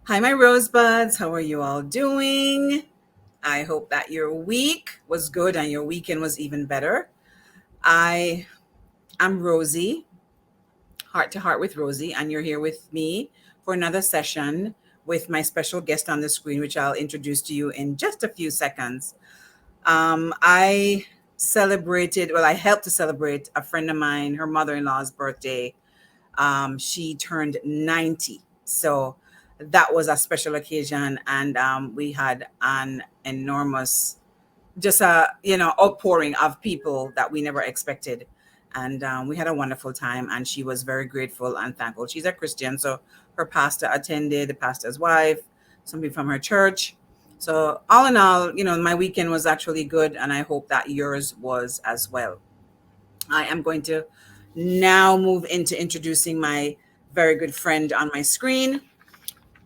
Hi, my rosebuds. How are you all doing? I hope that your week was good and your weekend was even better. I am Rosie, Heart to Heart with Rosie, and you're here with me for another session with my special guest on the screen, which I'll introduce to you in just a few seconds. I I helped to celebrate a friend of mine, her mother in law's birthday. She turned 90. So that was a special occasion. And we had an enormous, just outpouring of people that we never expected. And we had a wonderful time. And she was very grateful and thankful. She's a Christian. So her pastor attended, the pastor's wife, somebody from her church. So all in all, my weekend was actually good. And I hope that yours was as well. I am going to now move into introducing my very good friend on my screen,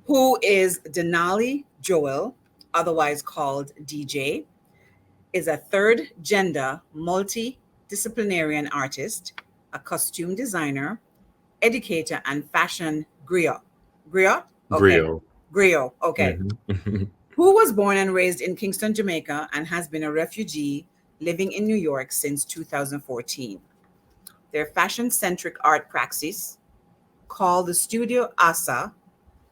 who is Denali Joel, otherwise called DJ, is a third gender multidisciplinary artist, a costume designer, educator, and fashion griot. Griot? Okay. Griot. Griot. Okay. Mhm. Who was born and raised in Kingston, Jamaica, and has been a refugee living in New York since 2014. Their fashion centric art praxis, called the Studio Asa,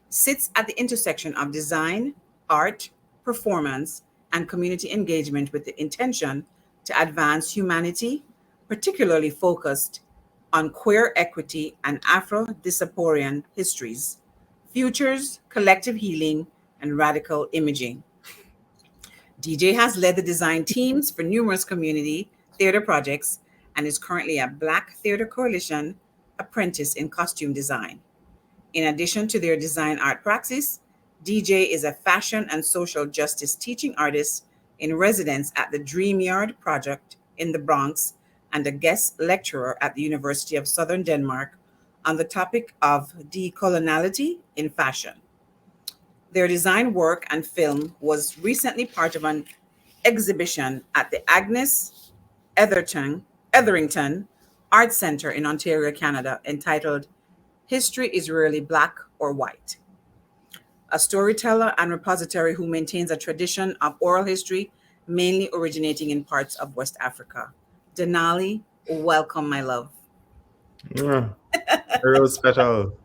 sits at the intersection of design, art, performance, and community engagement with the intention to advance humanity, particularly focused on queer equity and Afro diasporan histories, futures, collective healing, and radical imaging. DJ has led the design teams for numerous community theater projects and is currently a Black Theater Coalition apprentice in costume design. In addition to their design art praxis, DJ is a fashion and social justice teaching artist in residence at the Dream Yard Project in the Bronx and a guest lecturer at the University of Southern Denmark on the topic of decoloniality in fashion. Their design work and film was recently part of an exhibition at the Agnes Etherington Art Center in Ontario, Canada, entitled History is Rarely Black or White. A storyteller and repository who maintains a tradition of oral history, mainly originating in parts of West Africa. Denali, welcome, my love. Ah, Real special.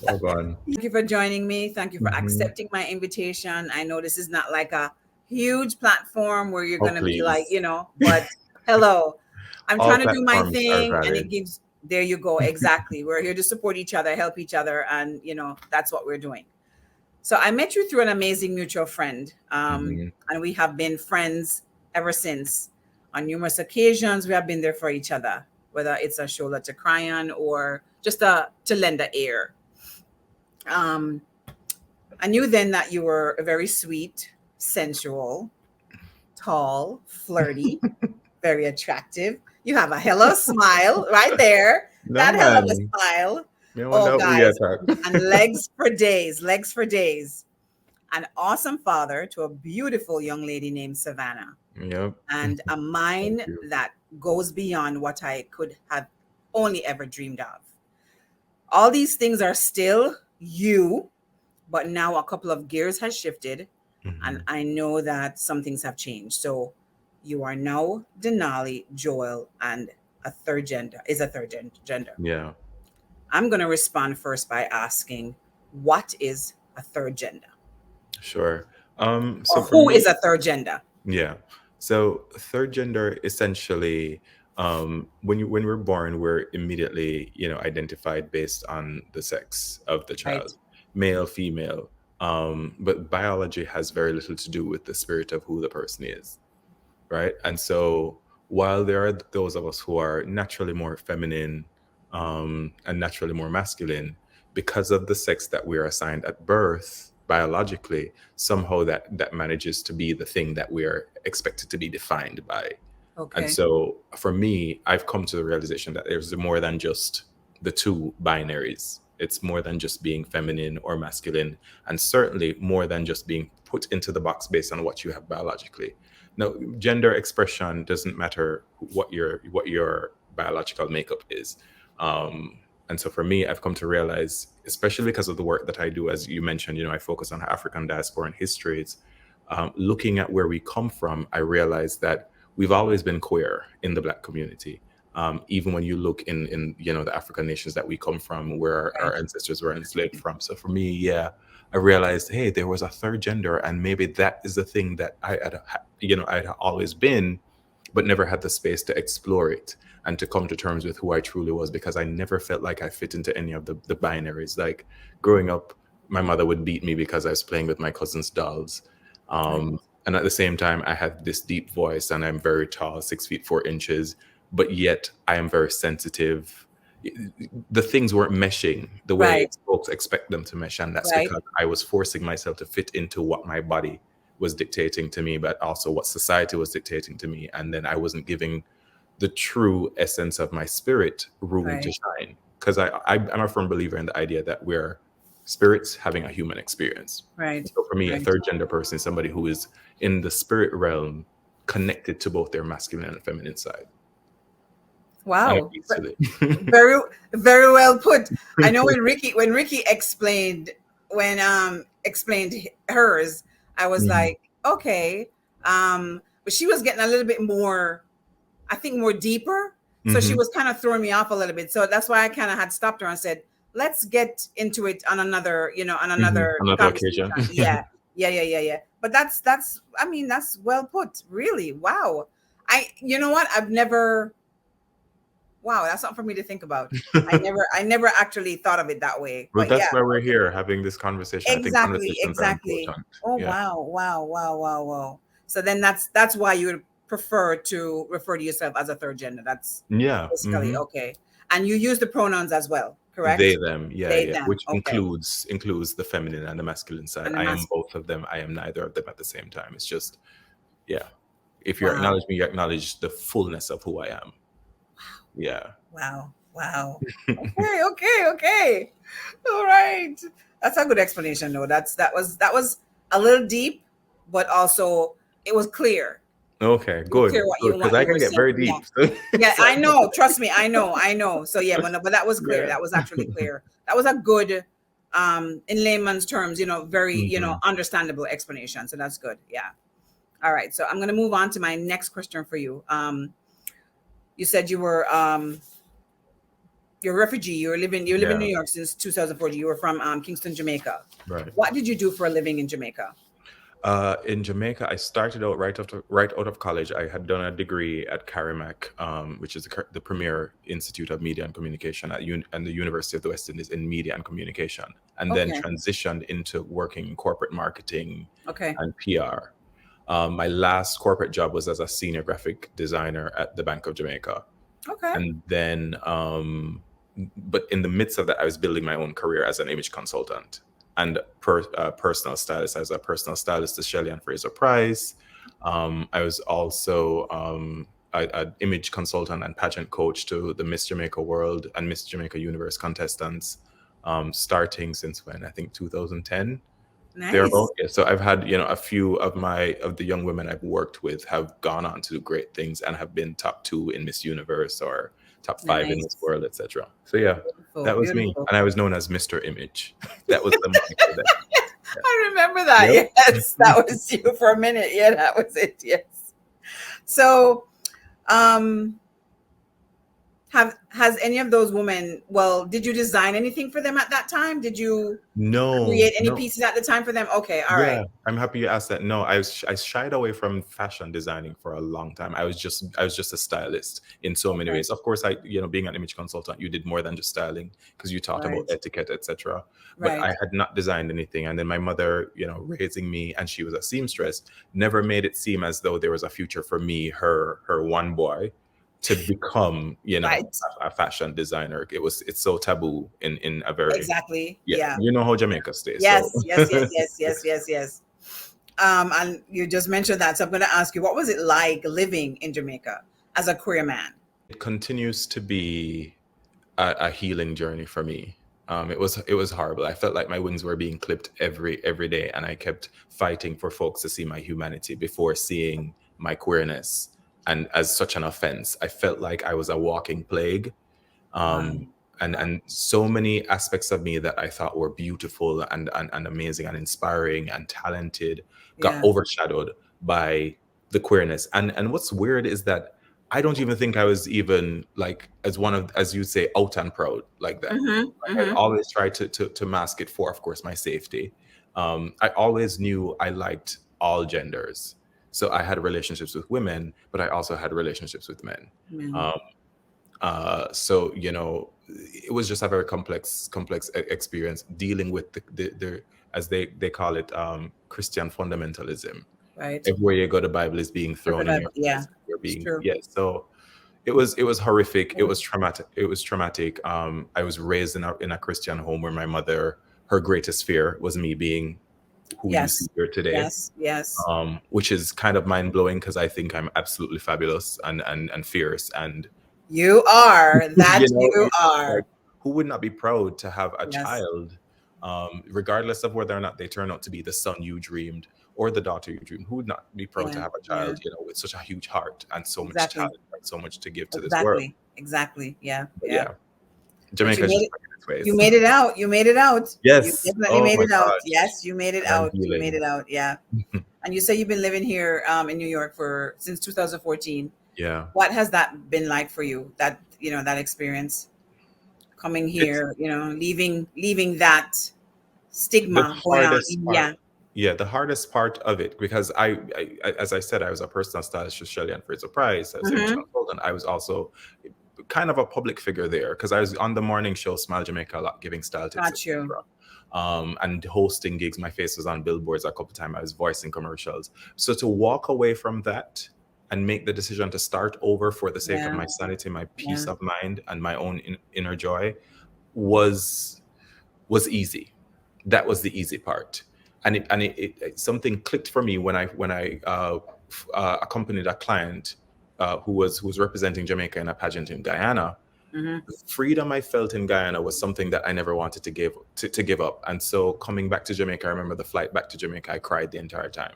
Well gone. Thank you for joining me. Thank you for Mhm. accepting my invitation. I know this is not like a huge platform where you're Oh, going to be like, please. but hello, I'm All trying to do my platforms are thing and it valid. gives, there you go. Exactly. We're here to support each other, help each other. And, that's what we're doing. So I met you through an amazing mutual friend. Mhm. And we have been friends ever since. On numerous occasions, we have been there for each other, whether it's a shoulder to cry on or just to lend a ear. Um, I knew then that you were very sweet, sensual, tall, flirty, very attractive. You have a hello smile right there. No, That hell of a man. smile. Me want Oh, that we guys. attack. And legs for days, legs for days. An awesome father to a beautiful young lady named Savannah, Yep. and a Thank mind you. that goes beyond what I could have only ever dreamed of. All these things are still you, but now a couple of gears has shifted and Mhm. I know that some things have changed. So you are now Denali, Joel, and a third gender. Yeah, I'm going to respond first by asking, what is a third gender? sure. Or So for who is me, a third gender? yeah. So third gender essentially, when we're born, we're immediately, identified based on the sex of the Right. child, male, female. But biology has very little to do with the spirit of who the person is, right? And so while there are those of us who are naturally more feminine, and naturally more masculine, because of the sex that we are assigned at birth biologically, somehow that manages to be the thing that we are expected to be defined by. And Okay. so for me, I've come to the realization that there's more than just the two binaries. It's more than just being feminine or masculine, and certainly more than just being put into the box based on what you have biologically. Now, gender expression doesn't matter what your biological makeup is. And so for me, I've come to realize, especially because of the work that I do, as you mentioned, I focus on African diaspora and histories. Looking at where we come from, I realized that we've always been queer in the Black community. Even when you look in the African nations that we come from, where our Right. ancestors were enslaved from. So for me, yeah, I realized, hey, there was a third gender, and maybe that is the thing that I'd always been, but never had the space to explore it and to come to terms with who I truly was, because I never felt like I fit into any of the binaries. Like growing up, my mother would beat me because I was playing with my cousin's dolls. Right. And at the same time, I had this deep voice and I'm very tall, 6 feet 4 inches, but yet I am very sensitive. The things weren't meshing the way Right. folks expect them to mesh. And that's Right. because I was forcing myself to fit into what my body was dictating to me, but also what society was dictating to me. And then I wasn't giving the true essence of my spirit room to Right. shine. Because I'm a firm believer in the idea that we're spirits having a human experience. Right. So for me, a Right. third gender person is somebody who is in the spirit realm, connected to both their masculine and feminine side. And it Wow. leads to it. Very, very well put. I know when Ricky explained hers, I was Mhm. like, okay. But she was getting a little bit more, I think, more deeper. So she Mhm. was kind of throwing me off a little bit. So that's why I kind of had stopped her and said, let's get into it on another, on Mhm. another Another conversation. occasion. Yeah. Yeah, yeah, yeah, yeah. But that's I mean, that's well put. Really. Wow. You know what? I've never Wow, that's something for me to think about. I never actually thought of it that way. Well, But yeah, that's why we're okay. here having this conversation. I think Exactly, conversations are exactly. important. Oh Yeah. wow, wow, wow, wow, wow. So then that's why you would prefer to refer to yourself as a third gender. That's Yeah. basically Hmm. okay. And you use the pronouns as well, They, correct? them. Yeah, They, yeah. them. Which Okay. includes the feminine and the masculine side. And the I am mask. both of them. I am neither of them at the same time. It's just, yeah. If you Wow, acknowledge me, you acknowledge the fullness of who I am. Yeah. wow, wow. Okay, okay, okay. All right. That's a good explanation, though. That was a little deep, but also it was clear. Okay, It was good, clear what good. you Because what I you can were get saying. very Yeah. deep. So, Yeah, so I know. Trust me, I know. So yeah, but that was clear. yeah. That was actually clear. That was a good, in layman's terms, very, Hmm. understandable explanation. So that's good. Yeah. All right. So I'm gonna move on to my next question for you. You said you're a refugee. You live in New Yeah, York since 2014. You were from Kingston, Jamaica. right. What did you do for a living in Jamaica? In Jamaica, I started out right out of college. I had done a degree at Carimac, which is the premier institute of media and communication and the University of the West Indies in media and communication, and then Okay. transitioned into working in corporate marketing Okay. and PR. My last corporate job was as a senior graphic designer at the Bank of Jamaica, Okay. and then but in the midst of that, I was building my own career as an image consultant and personal stylist. I was a personal stylist to Shelley and Fraser Price. I was also an image consultant and pageant coach to the Miss Jamaica World and Miss Jamaica Universe contestants, starting since when? I think 2010. Thereabout. Nice. Yeah. So I've had, a few of the young women I've worked with have gone on to do great things and have been top two in Miss Universe or top five in Miss Nice. World, etc. So yeah, Beautiful. that was me, Beautiful. and I was known as Mr. Image. That was the moniker that. I remember that. Yeah. Yes, that was you for a minute. Yeah, that was it. Yes. So, um, has any of those women? Well, did you design anything for them at that time? Did you No, create any no. pieces at the time for them? Okay. All right. Yeah, I'm happy you asked that. No, I shied away from fashion designing for a long time. I was just a stylist in so many Okay. ways. Of course, being an image consultant, you did more than just styling because you taught about Right. etiquette, etc. But I Right. had not designed anything. And then my mother, raising me, and she was a seamstress, never made it seem as though there was a future for me, her one boy, to become, Right. a fashion designer. It's so taboo in a very, Exactly. yeah, Yeah. you know how Jamaica stays. So Yes. Yes. Yes. Yes. Yes. Yes. Yes. And you just mentioned that, so I'm going to ask you, what was it like living in Jamaica as a queer man? it continues to be a healing journey for me. It was horrible. I felt like my wings were being clipped every day, and I kept fighting for folks to see my humanity before seeing my queerness. And as such an offense, I felt like I was a walking plague. Wow. and so many aspects of me that I thought were beautiful and amazing and inspiring and talented got Yeah. overshadowed by the queerness. And what's weird is that I don't even think I was even like as one of, as you say, out and proud like that. Mm-hmm. I Mm-hmm. always tried to mask it for, of course, my safety. I always knew I liked all genders. So I had relationships with women, but I also had relationships with men. Man. Um, so it was just a very complex experience dealing with the as they call it, Christian fundamentalism. Right. Everywhere you go, the Bible is being thrown in Everybody. your Yeah. face. You're It's being, true. yes. So it was horrific. It was traumatic. It was traumatic. I was raised in a Christian home where my mother, her greatest fear was me being who you see Yes. here today, Yes. Yes. which is kind of mind blowing because I think I'm absolutely fabulous and fierce and You are. That you it's like, are. who would not be proud to have a Yes. child, regardless of whether or not they turn out to be the son you dreamed or the daughter you dreamed? Who would not be proud to Yeah. have a Yeah. child, with such a huge heart and so much Exactly. talent and so much to give to this world? Exactly. Exactly. Yeah. But Yeah. yeah, But you Jamaica is made just it. like its You ways. made it out. You made it out. You Yes. definitely Oh made my it out. gosh. Yes, you made it And I'm out. You made healing. it out. Yeah. And you say you've been living here in New York for since 2014. Yeah. What has that been like for you? That that experience coming It's here, leaving that the stigma going on. hardest part. Yeah. Yeah, the hardest part of it, because as I said, I was a personal stylist for Shelly and Fraser Price. I was image Mm-hmm. consultant. I was also kind of a public figure there because I was on the morning show Smile Jamaica a lot, giving style tips, Got you. etc. And hosting gigs. My face was on billboards a couple of times. I was voicing commercials. So to walk away from that and make the decision to start over for the sake of Yeah. my sanity, my Yeah. peace of mind, and my own inner joy was easy. That was the easy part, and something clicked for me when I accompanied a client who was representing Jamaica in a pageant in Guyana. Mm-hmm. The freedom I felt in Guyana was something that I never wanted to give up. And so coming back to Jamaica, I remember the flight back to Jamaica, I cried the entire time.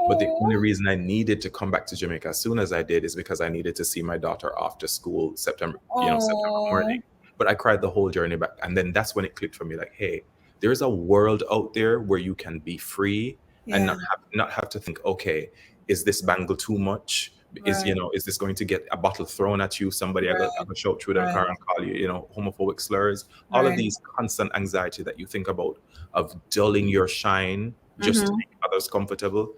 But the only Oh. reason I needed to come back to Jamaica as soon as I did is because I needed to see my daughter off to school September morning. Oh. But I cried the whole journey back. And then that's when it clicked for me, like, hey, there's a world out there where you can be free and Yeah. not have to think, okay, is this bangle too much? Right. Is this going to get a bottle thrown at you? Somebody I Right. got shout through the Right. car and call you, homophobic slurs. All of Right. these constant anxiety that you think about of dulling your shine just to Mm-hmm. make others comfortable.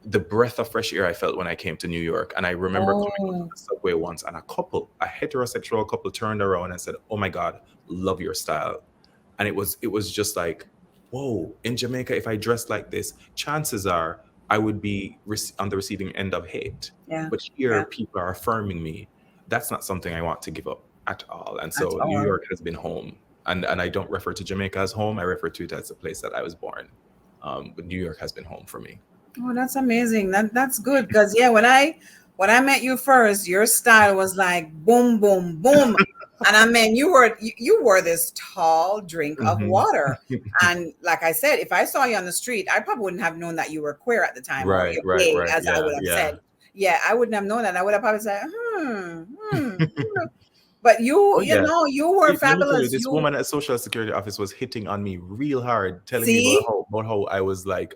The breath of fresh air I felt when I came to New York. And I remember coming onto Oh. the subway once, and a heterosexual couple turned around and said, "Oh my God, love your style." And it was just like, whoa, in Jamaica, if I dressed like this, chances are I would be on the receiving end of hate. Yeah. But here, Yeah. people are affirming me. That's not something I want to give up at all. And At so New all. York has been home. And I don't refer to Jamaica as home. I refer to it as the place that I was born. But New York has been home for me. Oh, that's amazing. That's good because yeah, when I met you first, your style was like boom, boom, boom, and I mean you were this tall drink of Mhm. water, and like I said, if I saw you on the street, I probably wouldn't have known that you were queer at the time or Right, you're right, gay, right. as I Yeah, would have yeah. said. Yeah, I wouldn't have known that. I would have probably said, But you, Oh yeah. you were Let me tell you, fabulous. this You woman at Social Security office was hitting on me real hard, telling me see, about how I was like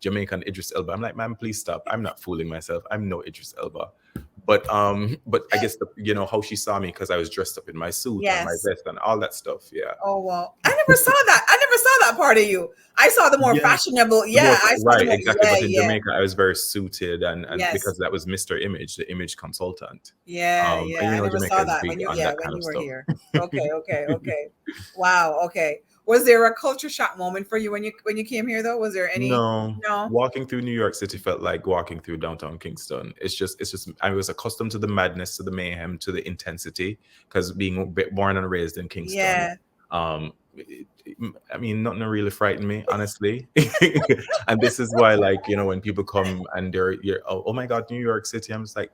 Jamaican Idris Elba. I'm like, ma'am, please stop. I'm not fooling myself. I'm no Idris Elba. But I guess how she saw me because I was dressed up in my suit and my yes. vest and all that stuff. Yeah. Oh well, I never saw that. I never saw that part of you. I saw the more Yeah. fashionable. The Yeah, more I saw the right, more. exactly. Yeah, But in yeah, Jamaica, I was very suited and yes, because that was Mr. Image, the image consultant. yeah, And yeah. I never Jamaica saw is that big when you. on Yeah, that when kind of you were stuff. here. Okay, okay, okay. Wow. Okay. Was there a culture shock moment for you when you came here though? Was there any? No, No. walking through New York City felt like walking through downtown Kingston. It's just I was accustomed to the madness, to the mayhem, to the intensity because being born and raised in Kingston, Yeah. I mean, nothing really frightened me, honestly. And this is why, like, when people come and you're, oh my God, New York City, I'm just like,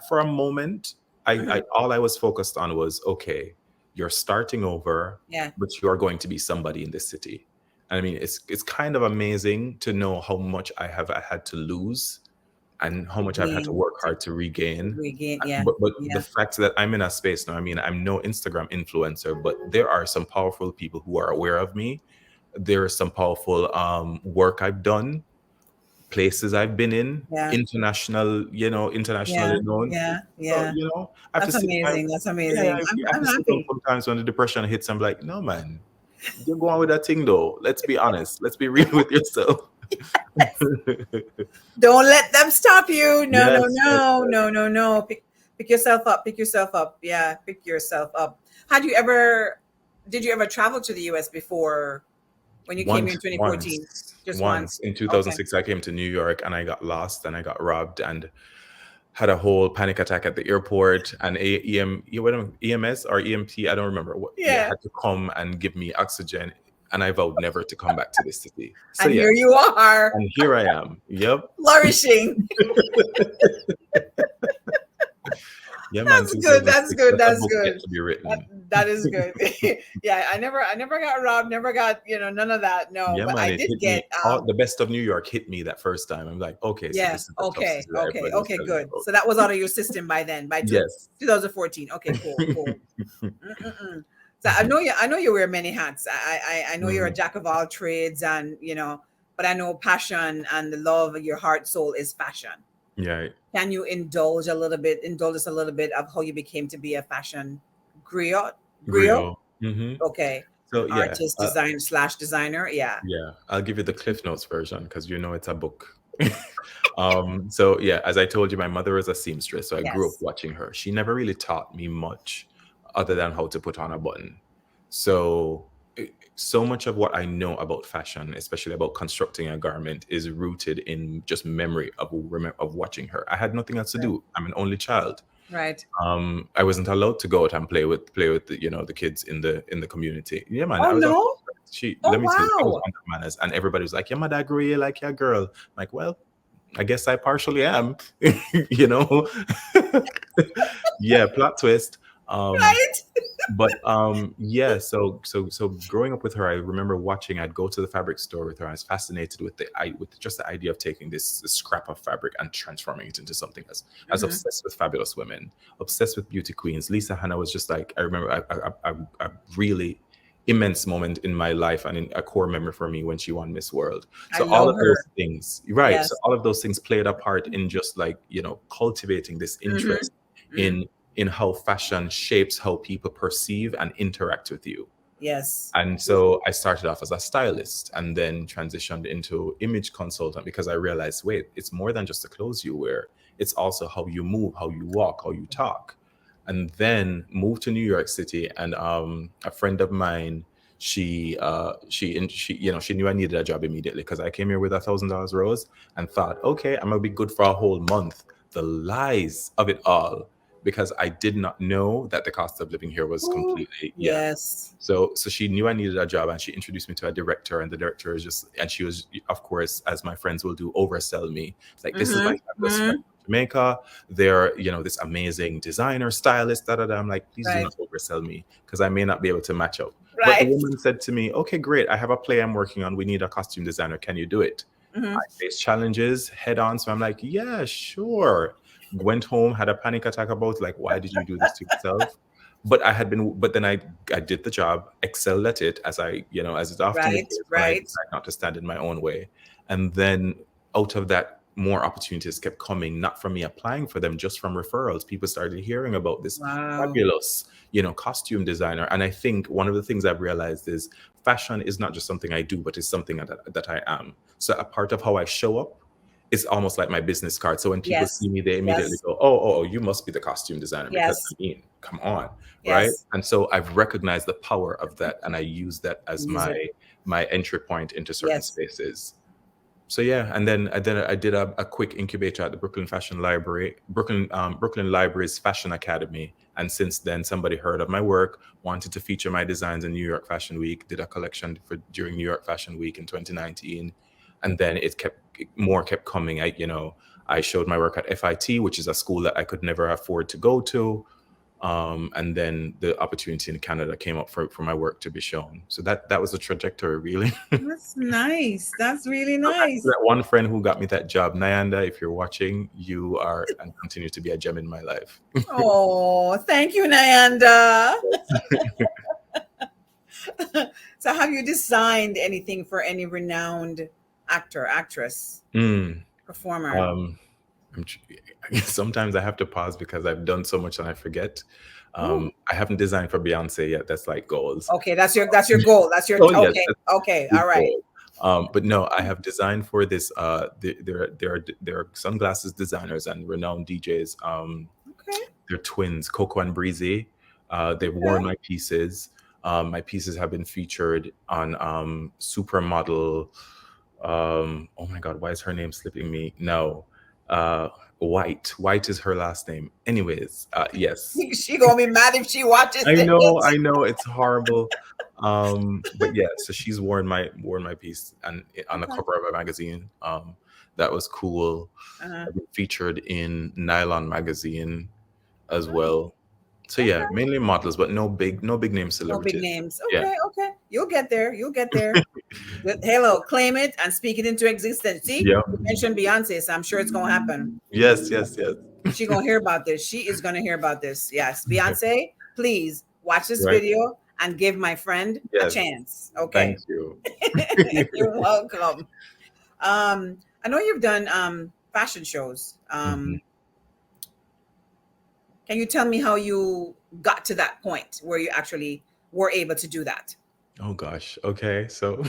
for a moment, I Mhm. all I was focused on was, okay, you're starting over, Yeah. but you are going to be somebody in this city. And I mean, it's kind of amazing to know how much I had to lose and how much I've had to regain, work hard to regain. regain. Yeah, But the yeah, fact that I'm in a space now, I mean, I'm no Instagram influencer, but there are some powerful people who are aware of me. There is some powerful work I've done, places I've been in, yeah, international, internationally yeah, known. yeah, So, yeah. I have to That's sit down. amazing. That's Yeah, yeah, amazing. I have I'm to sit down happy. sometimes when the depression hits. I'm like, no, man, you're going with that thing though. Let's be honest. Let's be real with yourself. Don't let them stop you. No, no, Yes, yes, no, yes. no, no, no. Pick yourself up. Pick yourself up. Yeah, pick yourself up. Had you ever, did you ever travel to the US before when you came here in Once, 2014? once, Just once once. in Okay. 2006, I came to New York and I got lost and I got robbed and had a whole panic attack at the airport. And EMS or EMT, I don't remember what. Yeah, Yeah. had to come and give me oxygen. And I vowed never to come back to this city. So And yeah, here you are, and here I am. Yep. flourishing. Yeah, man. That's good. That's 2006. good. That's a That's book yet good. to be That written. that is good. Yeah, I never got robbed, never got, none of that. No, Yeah, but man. I It did hit me. get All the best of New York hit me that first time. I'm like, okay, so yeah, this is the tough okay, city that okay, everybody was okay, telling me good. about. So that was out of your system by then, by Yes. 2014. Okay, cool, cool. Mm-mm-mm. So I know you wear many hats. I know you're a Mhm. jack of all trades, and but I know passion and the love of your heart, soul is fashion. Yeah. Can you indulge us a little bit of how you became to be a fashion griot? Griot? Griot. Hmm. Okay. So yeah, Artist, design slash designer. Yeah. yeah. I'll give you the Cliff Notes version because it's a book. So yeah, as I told you, my mother is a seamstress, so I grew up Yes. watching her. She never really taught me much other than how to put on a button. So so much of what I know about fashion, especially about constructing a garment, is rooted in just memory of watching her. I had nothing else to Right. do. I'm an only child. Right. I wasn't allowed to go out and play with the the kids in the community. Yeah, man, Oh I was on. no. She Oh let me tell you, I was wow. on manners, and everybody was like, "Yeah, my dad agree, like your girl." I'm like, well, I guess I partially am, you know. Yeah, plot twist. Um, Right. but yeah, so growing up with her, I remember watching. I'd go to the fabric store with her. I was fascinated with just the idea of taking this scrap of fabric and transforming it into something else. I was Mm-hmm. obsessed with fabulous women, obsessed with beauty queens. Lisa Hannah was just like, I remember a really immense moment in my life and in a core memory for me when she won Miss World. I So all love of those her. things, right? So Yes. all of those things played a part in just like cultivating this Mm-hmm. interest Mm. in how fashion shapes how people perceive and interact with you. Yes. And so I started off as a stylist and then transitioned into image consultant because I realized, wait, it's more than just the clothes you wear. It's also how you move, how you walk, how you talk. And then moved to New York City, and a friend of mine, she knew I needed a job immediately because I came here with $1,000 rose and thought, okay, I'm gonna be good for a whole month. The lies of it all, because I did not know that the cost of living here was Ooh, completely, yeah. yes. So she knew I needed a job, and she introduced me to a director, and the director is just, and she was, of course, as my friends will do, oversell me. It's like, this is my Mm-hmm. fabulous friend Mm-hmm. from Jamaica. They're, this amazing designer, stylist, da da da. I'm like, please do Right. not oversell me because I may not be able to match up. But the Right. woman said to me, okay, great. I have a play I'm working on. We need a costume designer. Can you do it? Mm-hmm. I faced challenges head on. So I'm like, yeah, sure. Went home, had a panic attack about like, why did you do this to yourself? But then I did the job, excelled at it, as as is often the Right. case when I Right. decide not to stand in my own way. And then out of that, more opportunities kept coming, not from me applying for them, just from referrals. People started hearing about this Wow. fabulous, costume designer. And I think one of the things I've realized is fashion is not just something I do, but it's something that I am. So a part of how I show up is almost like my business card. So when people see Yes. me, they immediately Yes. go, "Oh, you must be the costume designer," because I Yes. mean, come on, right? Yes. And so I've recognized the power of that, and I use that as Use it. my entry point into certain Yes. spaces. So yeah, and then I did a quick incubator at the Brooklyn Fashion Library, Brooklyn Library's Fashion Academy, and since then somebody heard of my work, wanted to feature my designs in New York Fashion Week, did a collection for during New York Fashion Week in 2019, and then kept coming. I showed my work at FIT, which is a school that I could never afford to go to. And then the opportunity in Canada came up for my work to be shown. So that was the trajectory, really. That's nice. That's really So thanks to nice. that one friend who got me that job, Nyanda. If you're watching, you are and continue to be a gem in my life. Oh, thank you, Nyanda. So, have you designed anything for any renowned actor, actress, Mm, performer? um, sometimes I have to pause because I've done so much and I forget. Ooh. I haven't designed for Beyonce yet. That's like goals. Okay, that's your goal. That's your Oh yes, okay. that's Okay, a all big right. goal. But no, I have designed for this. There are sunglasses designers and renowned DJs. Okay, They're twins, Coco and Breezy. They've worn okay. my pieces. My pieces have been featured on Supermodel. Oh my God, why is her name slipping me? No, uh, White. White is her last name. Anyways, yes, She gonna be mad if she watches this. I know, it's horrible. But yeah, so she's worn my piece and on the Okay. cover of a magazine. That was cool. Uh-huh. I've been featured in Nylon magazine as Oh, well. So yeah, okay. mainly models, but no big name No big celebrities. names. Yeah. Okay, okay. You'll get there. You'll get there. Hello, claim it and speak it into existence. See, Yeah. you mentioned Beyonce, so I'm sure it's gonna happen. Yes, yes, yes. She gonna hear about this. She is gonna hear about this. Yes, Beyonce, please watch this Right? video and give my friend a Yes. chance. Okay, Thank you. you're welcome. I know you've done fashion shows. Mhm. Can you tell me how you got to that point where you actually were able to do that? Oh gosh. Okay. So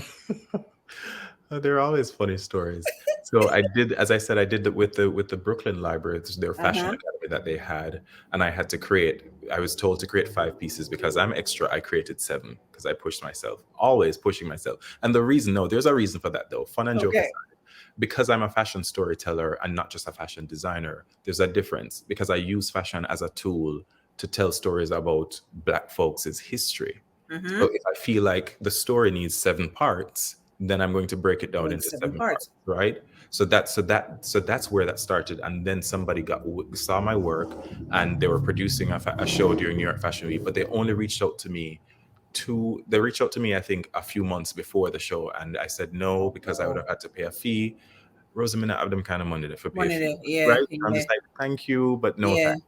there are always funny stories. So I did, as I said, I did it with the Brooklyn Library. It's their fashion Uh-huh. academy that they had, and I had to create. I was told to create 5 pieces because I'm extra. I created 7 because I pushed myself, always pushing myself. And the reason, no, there's a reason for that though. Fun and joke Okay. aside, because I'm a fashion storyteller and not just a fashion designer, there's a difference because I use fashion as a tool to tell stories about Black folks' history. So Mm-hmm. if I feel like the story needs 7 parts, then I'm going to break it down In into seven 7 parts, parts. right? So that's where that started, and then somebody saw my work, and they were producing a show during New York Fashion Week, but they only reached out to me they reached out to me, I think, a few months before the show, and I said no because I would Oh, have had to pay a fee. Rosamina have them kind of money for pay a wanted fee, it. Yeah, right? I'm yeah, just like, thank you, but no yeah. thanks.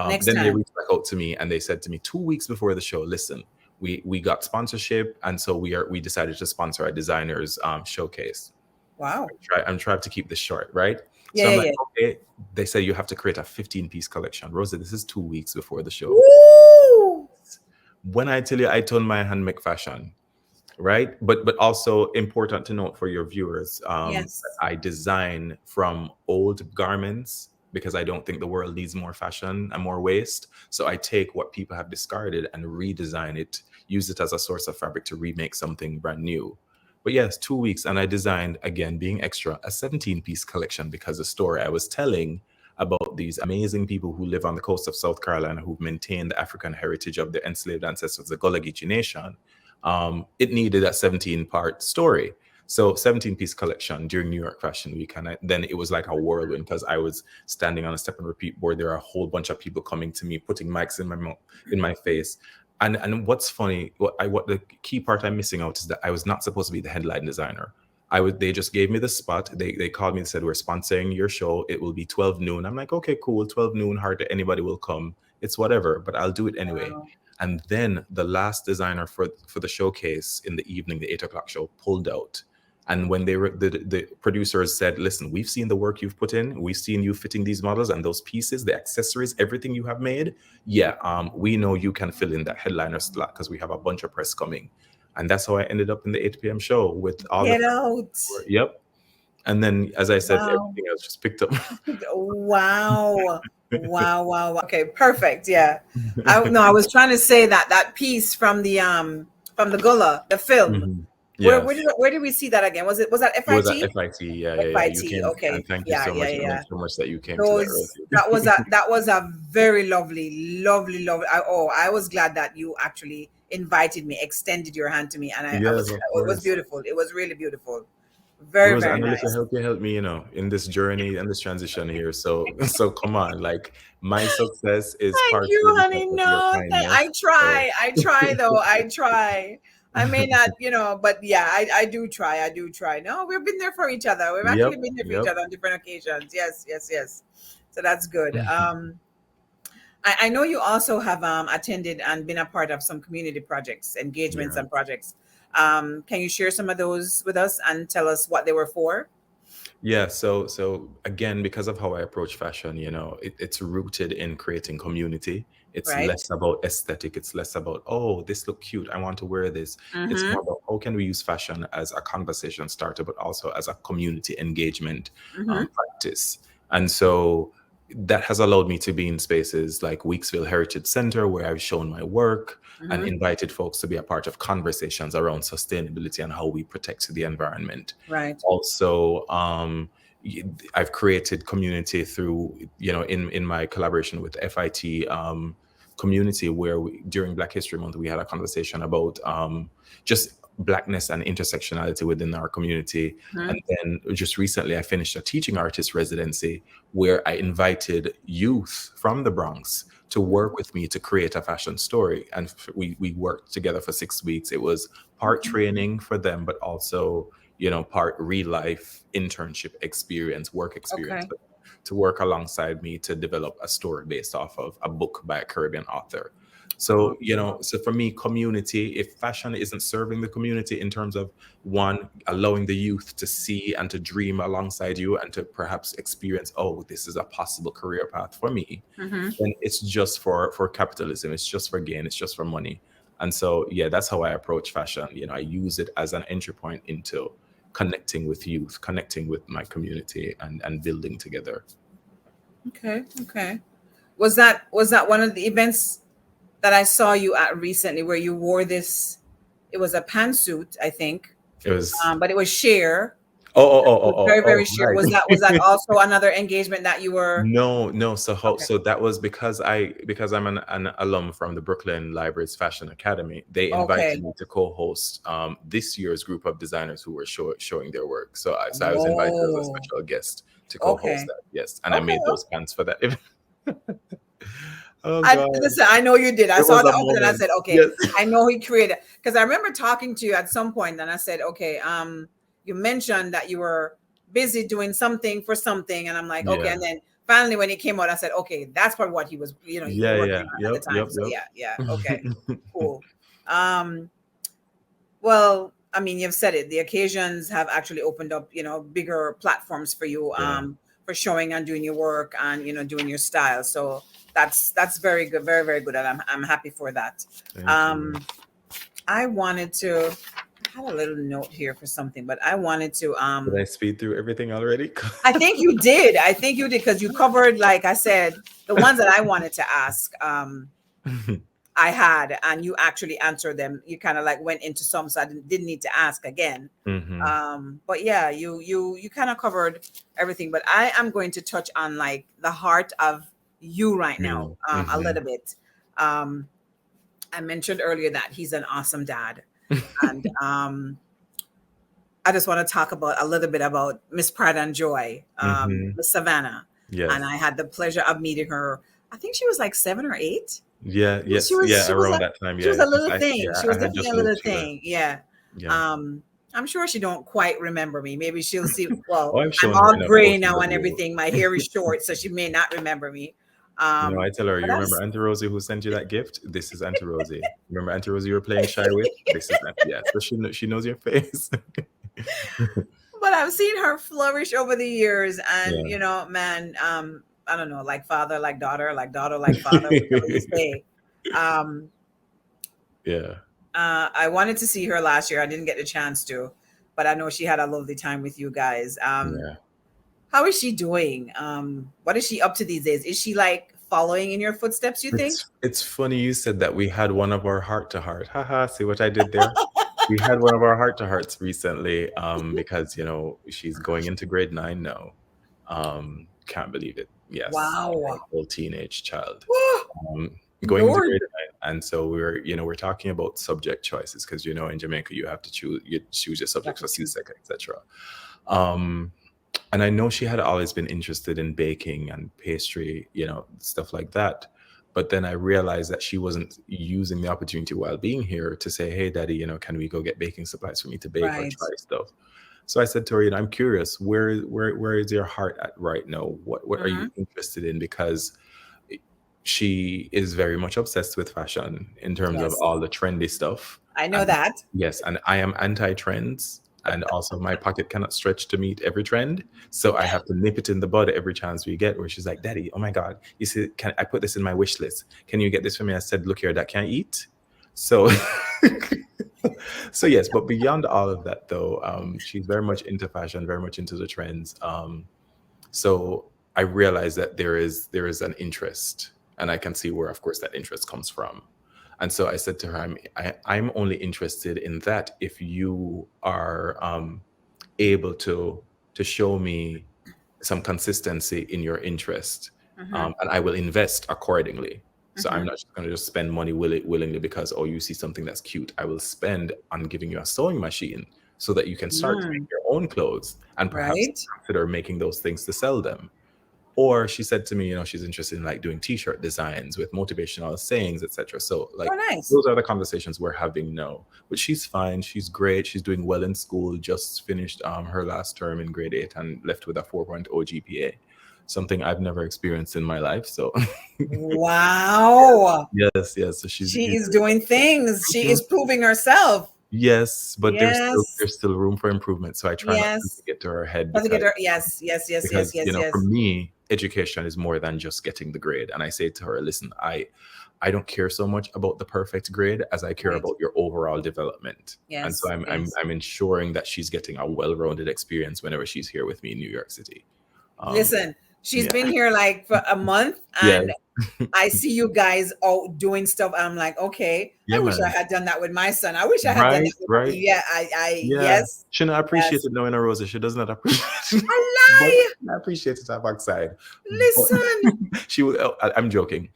Next Then they time. reached back out to me and they said to me 2 weeks before the show, listen, we got sponsorship, and so we decided to sponsor a designers showcase. Wow. I'm trying to keep this short, right? Yeah, So I'm yeah, like, yeah. okay. They say you have to create a 15-piece collection. Rosa, this is 2 weeks before the show. Woo! When I tell you I turn my hand make fashion, right? But also important to note for your viewers, Yes. I design from old garments because I don't think the world needs more fashion and more waste. So I take what people have discarded and redesign it, use it as a source of fabric to remake something brand new. But yes, 2 weeks, and I designed, again, being extra, a 17-piece collection because the story I was telling about these amazing people who live on the coast of South Carolina who've maintained the African heritage of their enslaved ancestors, the Gullah Geechee Nation. It needed a 17-part story. So 17-piece collection during New York Fashion Week. And then it was like a whirlwind because I was standing on a step and repeat board. There are a whole bunch of people coming to me, putting mics in my mouth, in my face. And what's funny, what the key part I'm missing out is that I was not supposed to be the headline designer. They just gave me the spot. They called me and said, we're sponsoring your show. It will be 12 noon. I'm like, okay, cool. 12 noon, hardly anybody will come. It's whatever, but I'll do it anyway. Wow. And then the last designer for the showcase in the evening, the 8 o'clock show, pulled out. And when the producers said, listen, we've seen the work you've put in, we've seen you fitting these models and those pieces, the accessories, everything you have made. Yeah, we know you can fill in that headliner slot because we have a bunch of press coming. And that's how I ended up in the 8 p.m. show with all the Get out. yep. And then, as I said, Wow. everything else just picked up. Wow. Wow, wow, wow. Okay, perfect. Yeah. I was trying to say that piece from the Gullah, the film. Mhm. Where Yes. where did we see that again? Was that It was at FIT? FIT. Yeah, yeah, yeah. You FIT. came, and Okay. thank you Yeah, so yeah, much. It yeah. meant so much that you came to that, Those Rosie. that was a very lovely, lovely, lovely. I was glad that you actually invited me, extended your hand to me, and I Yes, was of it was course. beautiful. It was really beautiful. Very, Rose, very I'm a little nice. help you help me, in this journey and this transition here. So so come on, like my success is Thank you, partially because honey. of your No, I kindness. So try. I try though. I try. I may not, but yeah, I do try. I do try. No, we've been there for each other. We've yep, actually been there for each yep. other on different occasions. Yes, yes, yes. So that's good. I know you also have attended and been a part of some community projects, engagements, Yeah. and projects. Can you share some of those with us and tell us what they were for? Yeah, so again, because of how I approach fashion, it's rooted in creating community. It's Right. less about aesthetic. It's less about, oh, this look cute, I want to wear this. It's Mm-hmm. more about how can we use fashion as a conversation starter, but also as a community engagement Mm-hmm. practice. And so that has allowed me to be in spaces like Weeksville Heritage Center, where I've shown my work and Mm-hmm. invited folks to be a part of conversations around sustainability and how we protect the environment. Right. Also, I've created community through, in my collaboration with FIT community, where during Black History Month, we had a conversation about just Blackness and intersectionality within our community. Mm-hmm. And then just recently, I finished a teaching artist residency where I invited youth from the Bronx to work with me to create a fashion story. And we worked together for 6 weeks. It was part Okay. training for them, but also part real life internship experience, work experience, Okay. but to work alongside me to develop a story based off of a book by a Caribbean author. So, Awesome. so for me, community, if fashion isn't serving the community in terms of one, allowing the youth to see and to dream alongside you and to perhaps experience, oh, this is a possible career path for me, Mm-hmm. then it's just for capitalism, it's just for gain, it's just for money. And so yeah, that's how I approach fashion. I use it as an entry point into connecting with youth, connecting with my community, and building together. Okay. Okay. Was that one of the events that I saw you at recently where you wore this? It was a pantsuit, I think, It was but it was sheer. oh oh oh It was oh very, oh very oh sheer. right. Was that also another engagement that you were? No, no. So Okay. so that was because I'm an alum from the Brooklyn Library's Fashion Academy. They invited Okay. me to co-host this year's group of designers who were showing their work. So I was invited as a Whoa. special guest to co-host Okay. that. Yes, and I Okay. made those pants for that event. Oh I God, listen. I know you did. I it saw was the a outfit and I moment. said, okay. Yes. I know he created because I remember talking to you at some point, and I said, okay. You mentioned that you were busy doing something for something, and I'm like, okay. Yeah. And then finally, when it came out, I said, okay, that's probably what he was, Yeah. working Yeah. on at the Yep. time. Yep. So yeah, yeah. Okay. Yep. Cool. Um. Well, I mean, you've said it. The occasions have actually opened up, bigger platforms for you, Yeah. for showing and doing your work and doing your style. So that's very good, very, very good, and I'm happy for that. Thank Um, you. I wanted to. I had a little note here for something, but I wanted to. Did I speed through everything already? I think you did. I think you did because you covered, like I said, the ones that I wanted to ask. I had, and you actually answered them. You kind of like went into some, so I didn't need to ask again. Hmm. But yeah, you kind of covered everything. But I am going to touch on like the heart of you right now, Me. a Hmm. little bit. Um, I mentioned earlier that he's an awesome dad, and I just want to talk about a little bit about Miss Pride and Joy, Hmm. Miss Savannah, and Yes. I had the pleasure of meeting her. I think she was like 7 or 8. Yeah. She Yes. was Yeah. she was Around a that time. she was Yeah. a Because little thing. She I was had definitely just a moved little here. thing. Yeah. Yeah. I'm sure she don't quite remember me. Maybe she'll see. Oh, Well, I've I'm shown her all enough gray photos now of and you. everything. My hair is short, so she may not remember me. I tell her, But you remember Auntie Rosie who sent you that gift? This is Auntie Rosie. Remember Auntie Rosie you were playing shy with? This is Auntie. Yeah. So she knows your face. but I've seen her flourish over the years, and Yeah. man, I don't know, like father, like daughter, like father, whatever you say. Um, Yeah. I wanted to see her last year. I didn't get the chance to, but I know she had a lovely time with you guys. Yeah. How is she doing? What is she up to these days? Is she like following in your footsteps, you think? It's funny you said that. We had one of our heart to heart. Haha, see what I did there? We had one of our heart to hearts recently, because she's going into grade 9 now. Can't believe it. Yes, a Wow. whole teenage child. Woo! Um, going into Lord. grade 9. And so we're talking about subject choices because in Jamaica you choose your You have subjects to for choose. C-Sec, etc. Um, and I know she had always been interested in baking and pastry, stuff like that. But then I realized that she wasn't using the opportunity while being here to say, "Hey, Daddy, can we go get baking supplies for me to bake or Right. try stuff?" So I said to her, I'm curious, where is your heart at right now? What are you Mm-hmm. interested in? Because she is very much obsessed with fashion in terms of Yes. all the trendy stuff. I know And that. yes, and I am anti-trends. And also my pocket cannot stretch to meet every trend. So I have to nip it in the bud every chance we get where she's like, "Daddy, oh my God, you see, can I put this in my wish list? Can you get this for me?" I said, "Look here, that can't eat." So so yes, but beyond all of that though, she's very much into fashion, very much into the trends. So I realize that there is an interest, and I can see where, of course, that interest comes from. And so I said to her, I'm only interested in that if you are able to show me some consistency in your interest, Mm-hmm. and I will invest accordingly. So I'm Mm-hmm. not just going to just spend money willingly because, oh, you see something that's cute. I will spend on giving you a sewing machine so that you can start to make Mm. your own clothes and perhaps Right. consider making those things to sell them. Or she said to me, she's interested in like doing t-shirt designs with motivational sayings, etc. So Oh, like nice. those are the conversations we're having now. But she's fine. She's great. She's doing well in school. Just finished her last term in grade 8 and left with a 4.0 GPA. Something I've never experienced in my life. So Wow. yes, yes. So She she's is doing things. She Mhm. is proving herself. Yes, but there's still Yes. there's still room for improvement. So I try not to Yes. get to her head Let's get because her. Yes. Yes. Yes. Yes. because Yes. for Yes. me education is more than just getting the grade. And I say to her, listen, I don't care so much about the perfect grade as I care Right. about your overall development. And so Yes. i'm i'm, Yes. I'm ensuring that she's getting a well-rounded experience whenever she's here with me in New York City. um Listen, she's yeah. been here like for a month, Yeah. and I see you guys out doing stuff. I'm like, okay, I Yeah, wish I man. had done that with my son. I wish I had done Right, that with right. yeah, Yeah, yes, she not appreciate yes. it knowing a Rosa. She does not appreciate it. I But lie. I appreciate it her backside. But Listen. she will. I'm joking.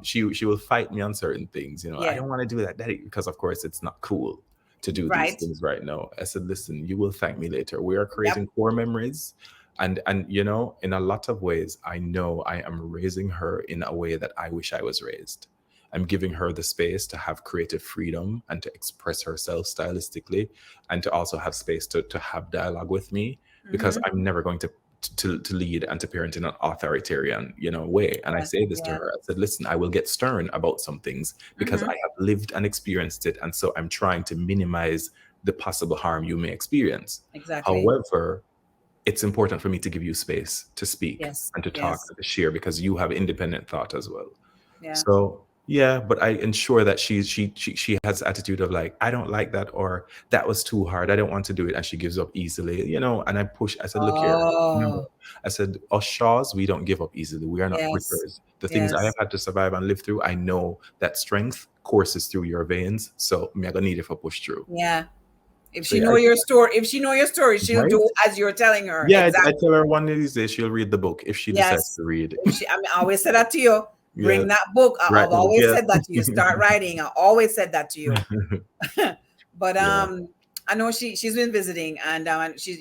She will fight me on certain things. I Yeah, don't want to do that, Daddy, because of course it's not cool to do these right. things right now. I said, listen, you will thank me later. We are Yep. creating core memories, and in a lot of ways, I know I am raising her in a way that I wish I was raised. I'm giving her the space to have creative freedom and to express herself stylistically, and to also have space to have dialogue with me, because Mm-hmm. I'm never going to lead and to parent in an authoritarian way. And I Yeah, say this to yeah. her. I said, listen, I will get stern about some things because Mm-hmm. I have lived and experienced it, and so I'm trying to minimize the possible harm you may experience. Exactly. However, it's important for me to give you space to speak Yes. and to talk Yes. and to share because you have independent thought as well. Yeah. So yeah, but I ensure that she has attitude of like, I don't like that, or that was too hard, I don't want to do it, and she gives up easily, and I push. I said, look here, remember, Oh, I said, us Shaws, we don't give up easily. We are not yes. quitters. The things I have Yes. had to survive and live through, I know that strength courses through your veins. So me, I gonna need it for push through. Yeah. If So she yeah, know your story, if she know your story, she'll right. do as you're telling her. Yeah, I Exactly. tell her one of these days she'll read the book if she decides Yes. to read. If she, I mean, I always said that to you. Yeah, Bring that book. right I've the book. always Yeah. said that to you. Start writing. I always said that to you. But Yeah, I know she's been visiting, and she's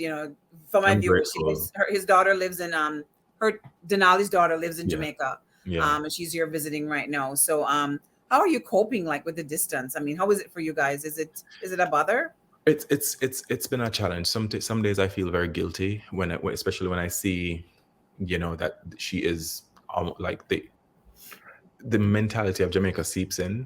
from my I'm view, grateful. his daughter lives in her Denali's daughter lives in Yeah, Jamaica, yeah. and she's here visiting right now. So how are you coping like with the distance? I mean, how is it for you guys? Is it a bother? It's been a challenge. Some days I feel very guilty especially when I see, that she is like the mentality of Jamaica seeps in,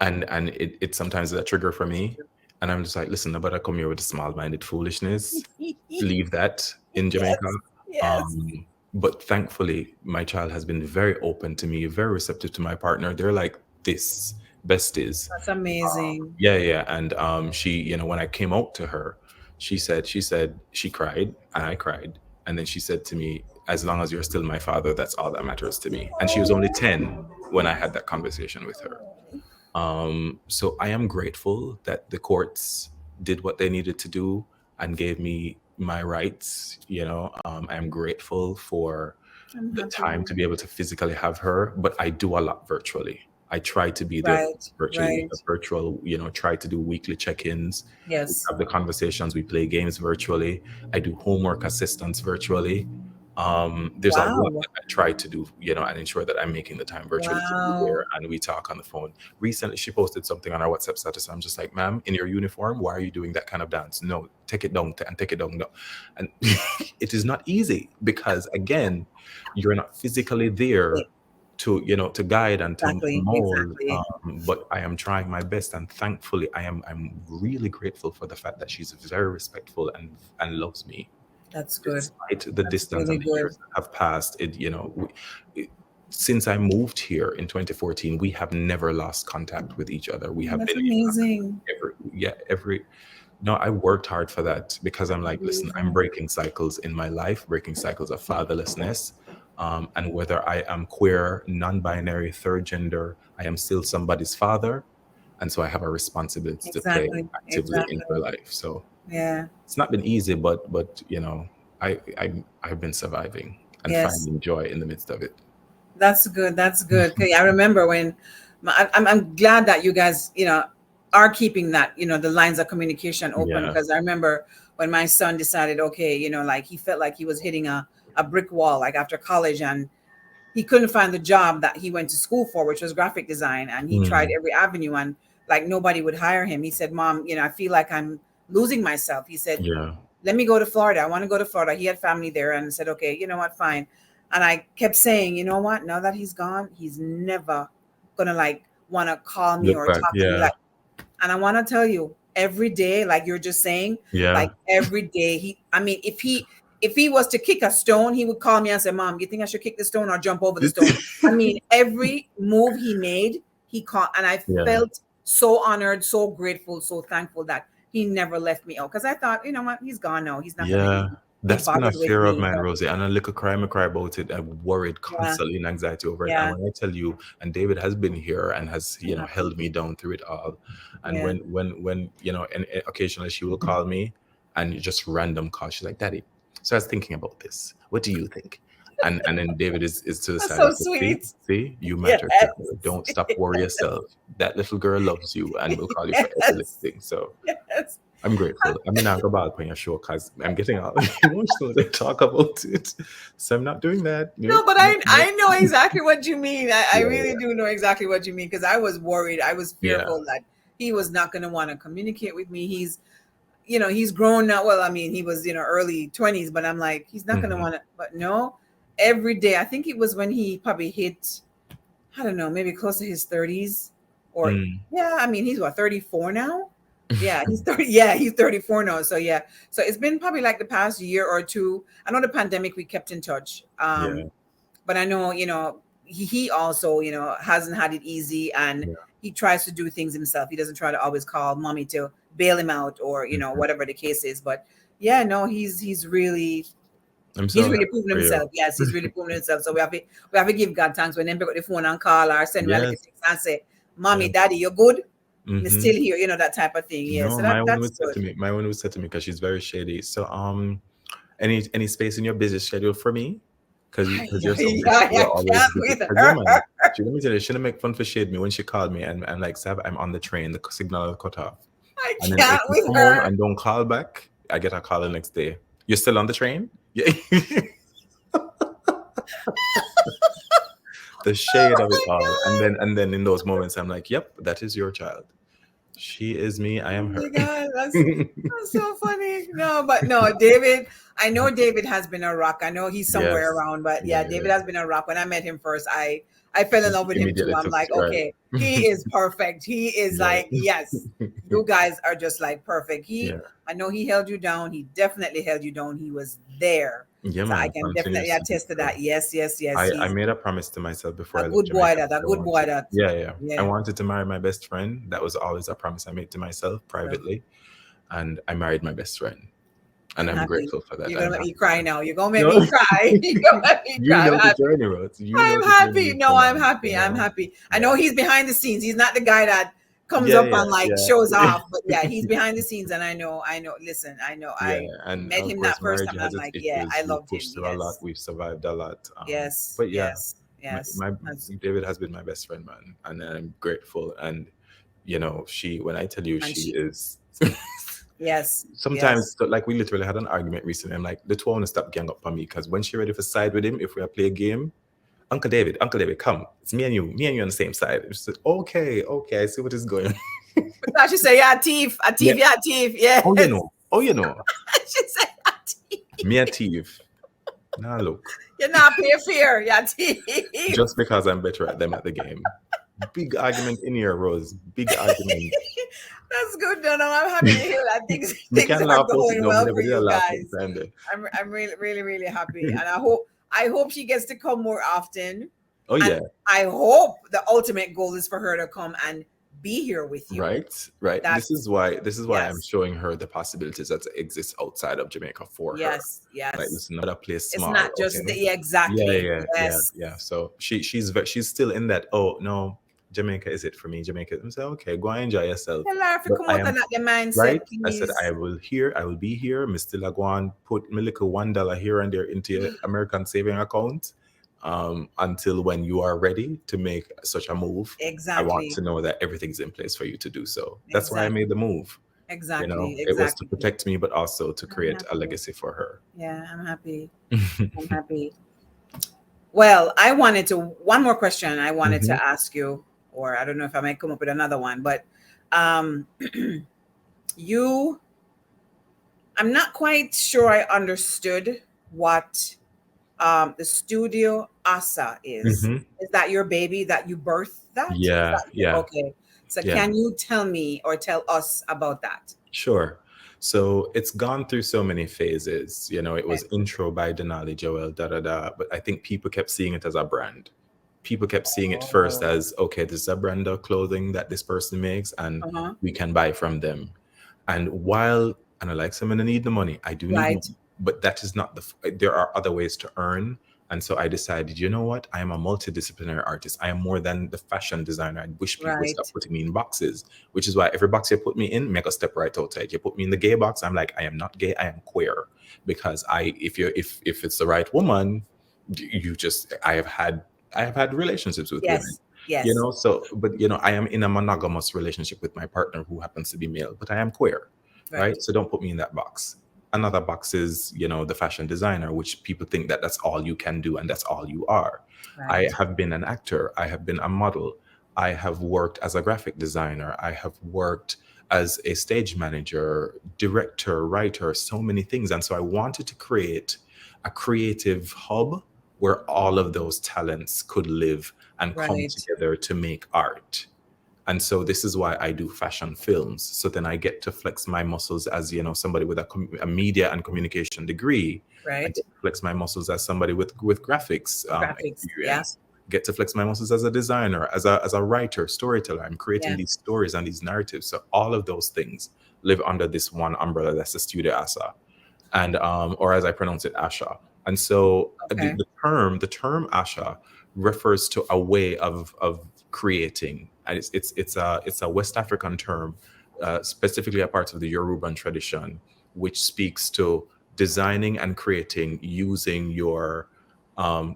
and it sometimes is a trigger for me, and I'm just like, listen, nobody come here with small-minded foolishness. Leave that in Jamaica. Yes, yes, Um, but thankfully, my child has been very open to me, very receptive to my partner. They're like this besties. that's amazing. Yeah, yeah. And she, when I came out to her, she said she cried and I cried. And then she said to me, as long as you're still my father, that's all that matters to me. And she was only 10 when I had that conversation with her. So I am grateful that the courts did what they needed to do and gave me my rights. I am grateful for I'm the happy. time to be able to physically have her, but I do a lot virtually. I try to be there Right. virtually. We have Right. virtual, try to do weekly check-ins. We Yes. have the conversations. We play games virtually. I do homework assistance virtually. There's a lot Wow. that I try to do, and ensure that I'm making the time virtually to be there, Wow. and we talk on the phone. Recently, she posted something on our WhatsApp status. I'm just like, ma'am, in your uniform, why are you doing that kind of dance? No, take it down and take it down. No. And it is not easy because, again, you're not physically there to to guide and to Exactly. mold, Exactly. but I am trying my best, and thankfully I'm really grateful for the fact that she's very respectful and loves me That's good. despite the That's distance really and the good. years that have passed. Since I moved here in 2014, we have never lost contact with each other. We Oh, have that's been in contact amazing. every no, I worked hard for that because I'm like, listen, I'm Amazing. breaking cycles in my life, breaking cycles of fatherlessness. And whether I am queer, non binary, third gender, I am still somebody's father. And so I have a responsibility to play Exactly. actively in her Exactly. life. So Yeah. it's not been easy, but I've been surviving and Yes. finding joy in the midst of it. That's good. That's good. Okay, I remember when I'm glad that you guys, are keeping that, the lines of communication open, Yeah. because I remember when my son decided, okay, like he felt like he was hitting a brick wall, like after college, and he couldn't find the job that he went to school for, which was graphic design. And he tried Mm, every avenue, and like nobody would hire him. He said, Mom, I feel like I'm losing myself. He said, yeah. let me go to Florida. I want to go to Florida. He had family there, and said, okay, you know what, fine. And I kept saying, you know what, now that he's gone, he's never gonna like want to call me Look or back. talk to me Yeah. like. And I want to tell you, every day, like you're just saying, like Yeah. every day, I mean, if he was to kick a stone, he would call me and say, Mom, you think I should kick the stone or jump over the stone? I mean, every move he made, he caught, and I Yeah. felt so honored, so grateful, so thankful that he never left me out. Because I thought, you know what, he's gone now. He's not gonna Yeah, be that's been a bothered with fear of me. mine, So Rosie, and a little cry, me cry about it. I'm worried yeah, constantly and anxiety over it. And yeah, when I tell you, and David has been here and has, yeah, held me down through it all. And yeah. when and occasionally she will call me, and just random call. She's like, "Daddy, so I was thinking about this. What do you think?" And then David is to the That's side and so says, "See, sweet. see, you Yes, matter to her. Don't stop worry yourself. That little girl loves you and will call you for every little yes, thing." So yes. I'm grateful. I mean, I'll go back on your show because I'm getting all emotional to talk about it. So I'm not doing that. No, Nope. but Nope. I Nope. know exactly what you mean. I really Yeah. do know exactly what you mean, because I was worried. I was Yeah. fearful that he was not going to want to communicate with me. He's grown now. Well, I mean, he was, early 20s, but I'm like, he's not going to Hmm. want to. But no, every day. I think it was when he probably hit, I don't know, maybe close to his 30s, or Mm. yeah, I mean, he's what, 34 now? Yeah, he's 30. Yeah, he's 34 now. So yeah. So it's been probably like the past year or two. I know the pandemic we kept in touch. Yeah. But I know, he also, hasn't had it easy, and Yeah. he tries to do things himself. He doesn't try to always call mommy to bail him out, or, Mhm. whatever the case is. But yeah, no, I'm he's so really happy proven for you. himself. Yes, he's really proven himself. So we have to give God thanks when them pick up the phone and call, or send me a little Yes. text and say, Mommy, Yeah. Daddy, you're good? I'm Hmm. still here, that type of thing. Yeah. No, So my one that's would say good. to me, because she's very shady. So, any space in your busy schedule for me? Because you're so busy, I you're always can't busy. with Because yeah, her. man. Let me tell you, she didn't make fun for shade me when she called me, and like, Sab, I'm on the train, the signal cut off. I And then if can't you with come home her. and don't call back, I get a call the next day. You're still on the train? Yeah. The shade Oh of it my all. And God. then in those moments, I'm like, yep, that is your child. She is me, I Oh am my her. God, that's so funny. No, but no, David. I know David has been a rock. I know he's somewhere Yes. around, but Yeah, yeah, yeah. David has been a rock. When I met him first, I fell in love with him too. Immediately I'm took like, to right. okay, he is perfect. He is Yeah. like, yes, you guys are just like perfect. Yeah. I know he held you down. He definitely held you down. He was there, Yeah, so I man. can definitely Continues to do attest to so. that. Yes, yes, yes. I He's made a promise to myself before a I left good boy. Jamaica That a that I good boy. wanted. That Yeah, yeah. I yeah. wanted to marry my best friend. That was always a promise I made to myself So privately. And I married my best friend. And I'm I'm happy. grateful for that. You're gonna I'm make me happy for cry that. now. You're gonna make No, me cry. You're gonna make me you cry. I'm know the happy. journey, Rose. You know I'm the journey happy. we've No, been I'm on, happy. I'm happy. I Yeah. know he's behind the scenes. He's not the guy that comes Yeah, up yeah, and like shows yeah. off. But yeah, he's behind the scenes, and I know. Listen, I know. Yeah, I and met of him course, that first marriage time, and has I'm its like, yeah, I issues. We've loved him. pushed through a lot. Yes, We've survived a lot. yes, But yeah, yes, Yes. My That's, David has been my best friend, man, and I'm grateful. And she, when I tell you, and she she, is. yes, Sometimes, yes. so, like, we literally had an argument recently. I'm like, the two want to stop gang up on me because when she ready for side with him, if we play a game, Uncle David, come, it's me and you on the same side. And she said, okay, I see what is going on. Because she say, yeah, thief, a Yeah. thief, yeah, thief. Yes. Oh, you know, She say, yeah, thief. me a thief. Now look, You're not pay fear, yeah, thief. just because I'm better at them at the game. Big argument in here, Rose. Big argument. That's good, no, no. I'm happy to hear that things We things can are laugh out it going now. We well for never did a you laugh guys. one time there. I'm really, really, really happy. And I hope she gets to come more often. Oh And yeah. I hope the ultimate goal is for her to come and be here with you. Right. This That's is why I'm yes, showing her the possibilities that exist outside of Jamaica for her. yes, Like, yes. listen, another place It's small, not just okay? the exactly. Yes. Yeah. So she's still in that. Oh no, Jamaica is it for me? Jamaica. I'm saying, okay, go and enjoy yourself. Tell her to But come I out am of that right. mindset, I said please. I will be here. Mr. Lagwan put me little $1 here and there into your American saving account. Until when you are ready to make such a move, I want Exactly. to know that everything's in place for you to do so. That's why I made the Exactly. move. Exactly. It was to Exactly. protect me, but also to I'm create a happy. legacy for her. Yeah, I'm happy. I'm happy. Well, I wanted to one more question I wanted to Hmm. ask you, or I don't know if I might come up with another one, but um you I'm not quite sure I understood what the studio Asa is. Hmm. Is that your baby that you birthed that? Is Yeah, that yeah, okay? So yeah. can you tell me or tell us about that? Sure. So it's gone through so many phases. It Okay. was intro by Denali, Joel, da da da. But I think people kept seeing it as a brand. People kept seeing it first Oh. as, okay, this is a brand of clothing that this person makes, and Uh-huh. we can buy from them. And I like someone to need the money, I do need Right. money, but that is not there are other ways to earn. And so I decided, you know what? I am a multidisciplinary artist. I am more than the fashion designer. I wish people would stop Right. putting me in boxes, which is why every box you put me in, make a step right outside. You put me in the gay box, I'm like, I am not gay, I am queer. Because if it's the right woman, you just I have had relationships with women. Yes. Yes. So but I am in a monogamous relationship with my partner who happens to be male, but I am queer, Right. right? So don't put me in that box. Another box is, the fashion designer, which people think that that's all you can do and that's all you are. I Right. have been an actor, I have been a model, I have worked as a graphic designer, I have worked as a stage manager, director, writer, so many things. And so I wanted to create a creative hub where all of those talents could live and come Right. together to make art. And so this is why I do fashion films. So then I get to flex my muscles as, somebody with a media and communication degree. I Right. get to flex my muscles as somebody with graphics Graphics. Yeah. experience. Get to flex my muscles as a designer, as a writer, storyteller. I'm creating Yeah. these stories and these narratives. So all of those things live under this one umbrella. That's the Studio Asa, and or as I pronounce it, Asha. And so Okay. the term Asha refers to a way of creating, and it's a West African term, specifically a part of the Yoruban tradition, which speaks to designing and creating using your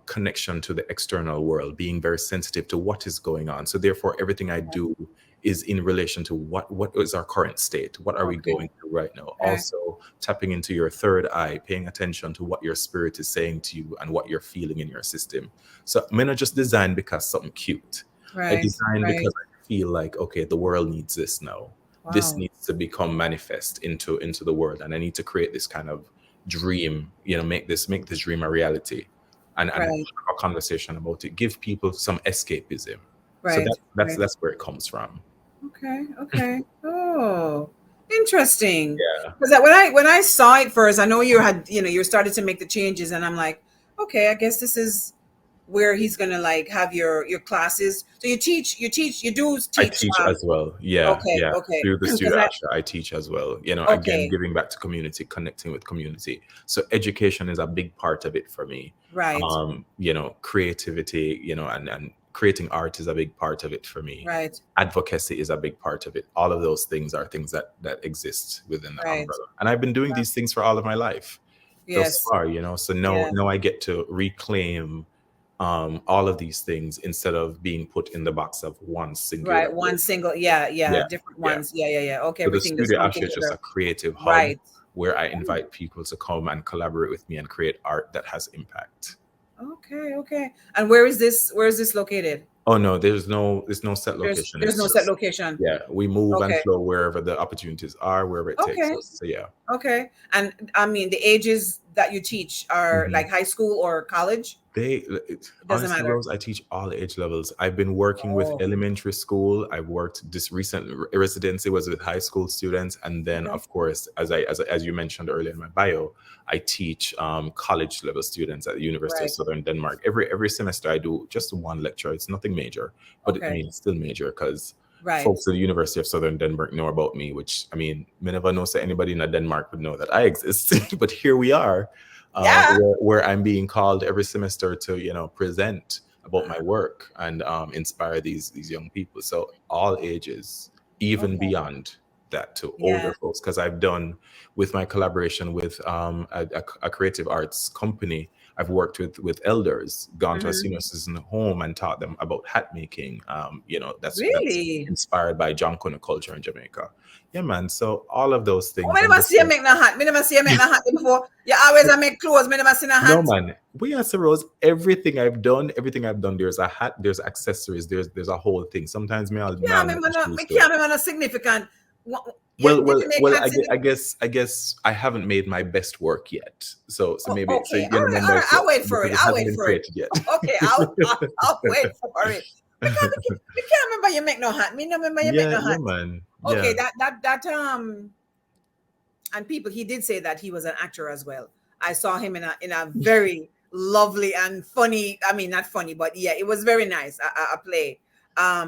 connection to the external world, being very sensitive to what is going on. So therefore, everything I do is in relation to what is our current state, what are we Okay. going through right now. Okay. Also tapping into your third eye, paying attention to what your spirit is saying to you and what you're feeling in your system. So I'm not just design because something cute. I Right. design Right. because I feel like, okay, the world needs this now. This Wow. needs to become manifest into the world, and I need to create this kind of dream, make this dream a reality, and have Right. a conversation about it, give people some escapism. So Right. Right. that's where it comes from. Okay. Okay. Oh, interesting. Yeah. Because when I saw it first, I know you started to make the changes, and I'm like, okay, I guess this is where he's gonna like have your classes. So you do I teach. teach as well. Yeah, Okay. yeah. Okay. Through the Because studio I Asha, I teach as well. Again, okay. giving back to community, connecting with community. So education is a big part of it for me. Right. Creativity, and creating art is a big part of it for me. Right. Advocacy is a big part of it. All of those things are things that exist within the Right. umbrella. And I've been doing these things for all of my life thus Yes. far. So now Yes. I get to reclaim, all of these things instead of being put in the box of one singular Right. role. One single. Yeah. Yeah. Yeah, Different yeah. ones. Yeah. Yeah. Yeah. Okay. So the Everything just studio come actually is just a together. creative hub Right. where I Oh, invite people to come and collaborate with me and create art that has impact. okay. Okay. And where is this? Where is this located? Oh no, there's no set location. There's It's no set just, location. yeah, we move and Okay. flow wherever the opportunities are, wherever it takes Okay. us. So yeah. Okay. And I mean, the ages that you teach are Mhm. like high school or college. It doesn't Honestly, matter. Rose, I teach all age levels. I've been working with Oh. elementary school. I've worked this recent residency was with high school students, and then Okay. of course, as you mentioned earlier in my bio, I teach college level students at the University of Right. Southern Denmark. Every semester, I do just one lecture. It's nothing major, but I Okay. mean, it's still major because Right. folks at the University of Southern Denmark know about me. Which I mean, me never know say anybody in Denmark would know that I exist, but here we are, Yeah. where I'm being called every semester to present about my work and inspire these young people. So all ages, even Okay. beyond that, to older Yeah. folks, because I've done with my collaboration with a creative arts company. I've worked with elders, gone to a Hmm. senior citizen home and taught them about hat making. That's Really? inspired by John culture in Jamaica. Yeah, man. So all of those Oh, things, me I'm never just see you like, make no hat. Me never see you make no hat before. You always I make clothes. Me never seen a no, hat. man. We as Rose, everything I've done, there's a hat, there's accessories, there's a whole thing. Sometimes Yeah, me me no, me choose to. can't remember no significant. You did you make hats in the, I guess I haven't made my best work yet. So oh, maybe, so okay, you all remember, right. I'll wait for because it. it I'll hasn't wait been for it. created yet. Okay, I'll wait for it. Because me can't remember you make no hat. Me no remember you make Yeah, no yeah, hat. man. Okay, Yeah. that and people he did say that he was an actor as well. I saw him in a very lovely and funny, I mean not funny, but yeah, it was very nice, a play.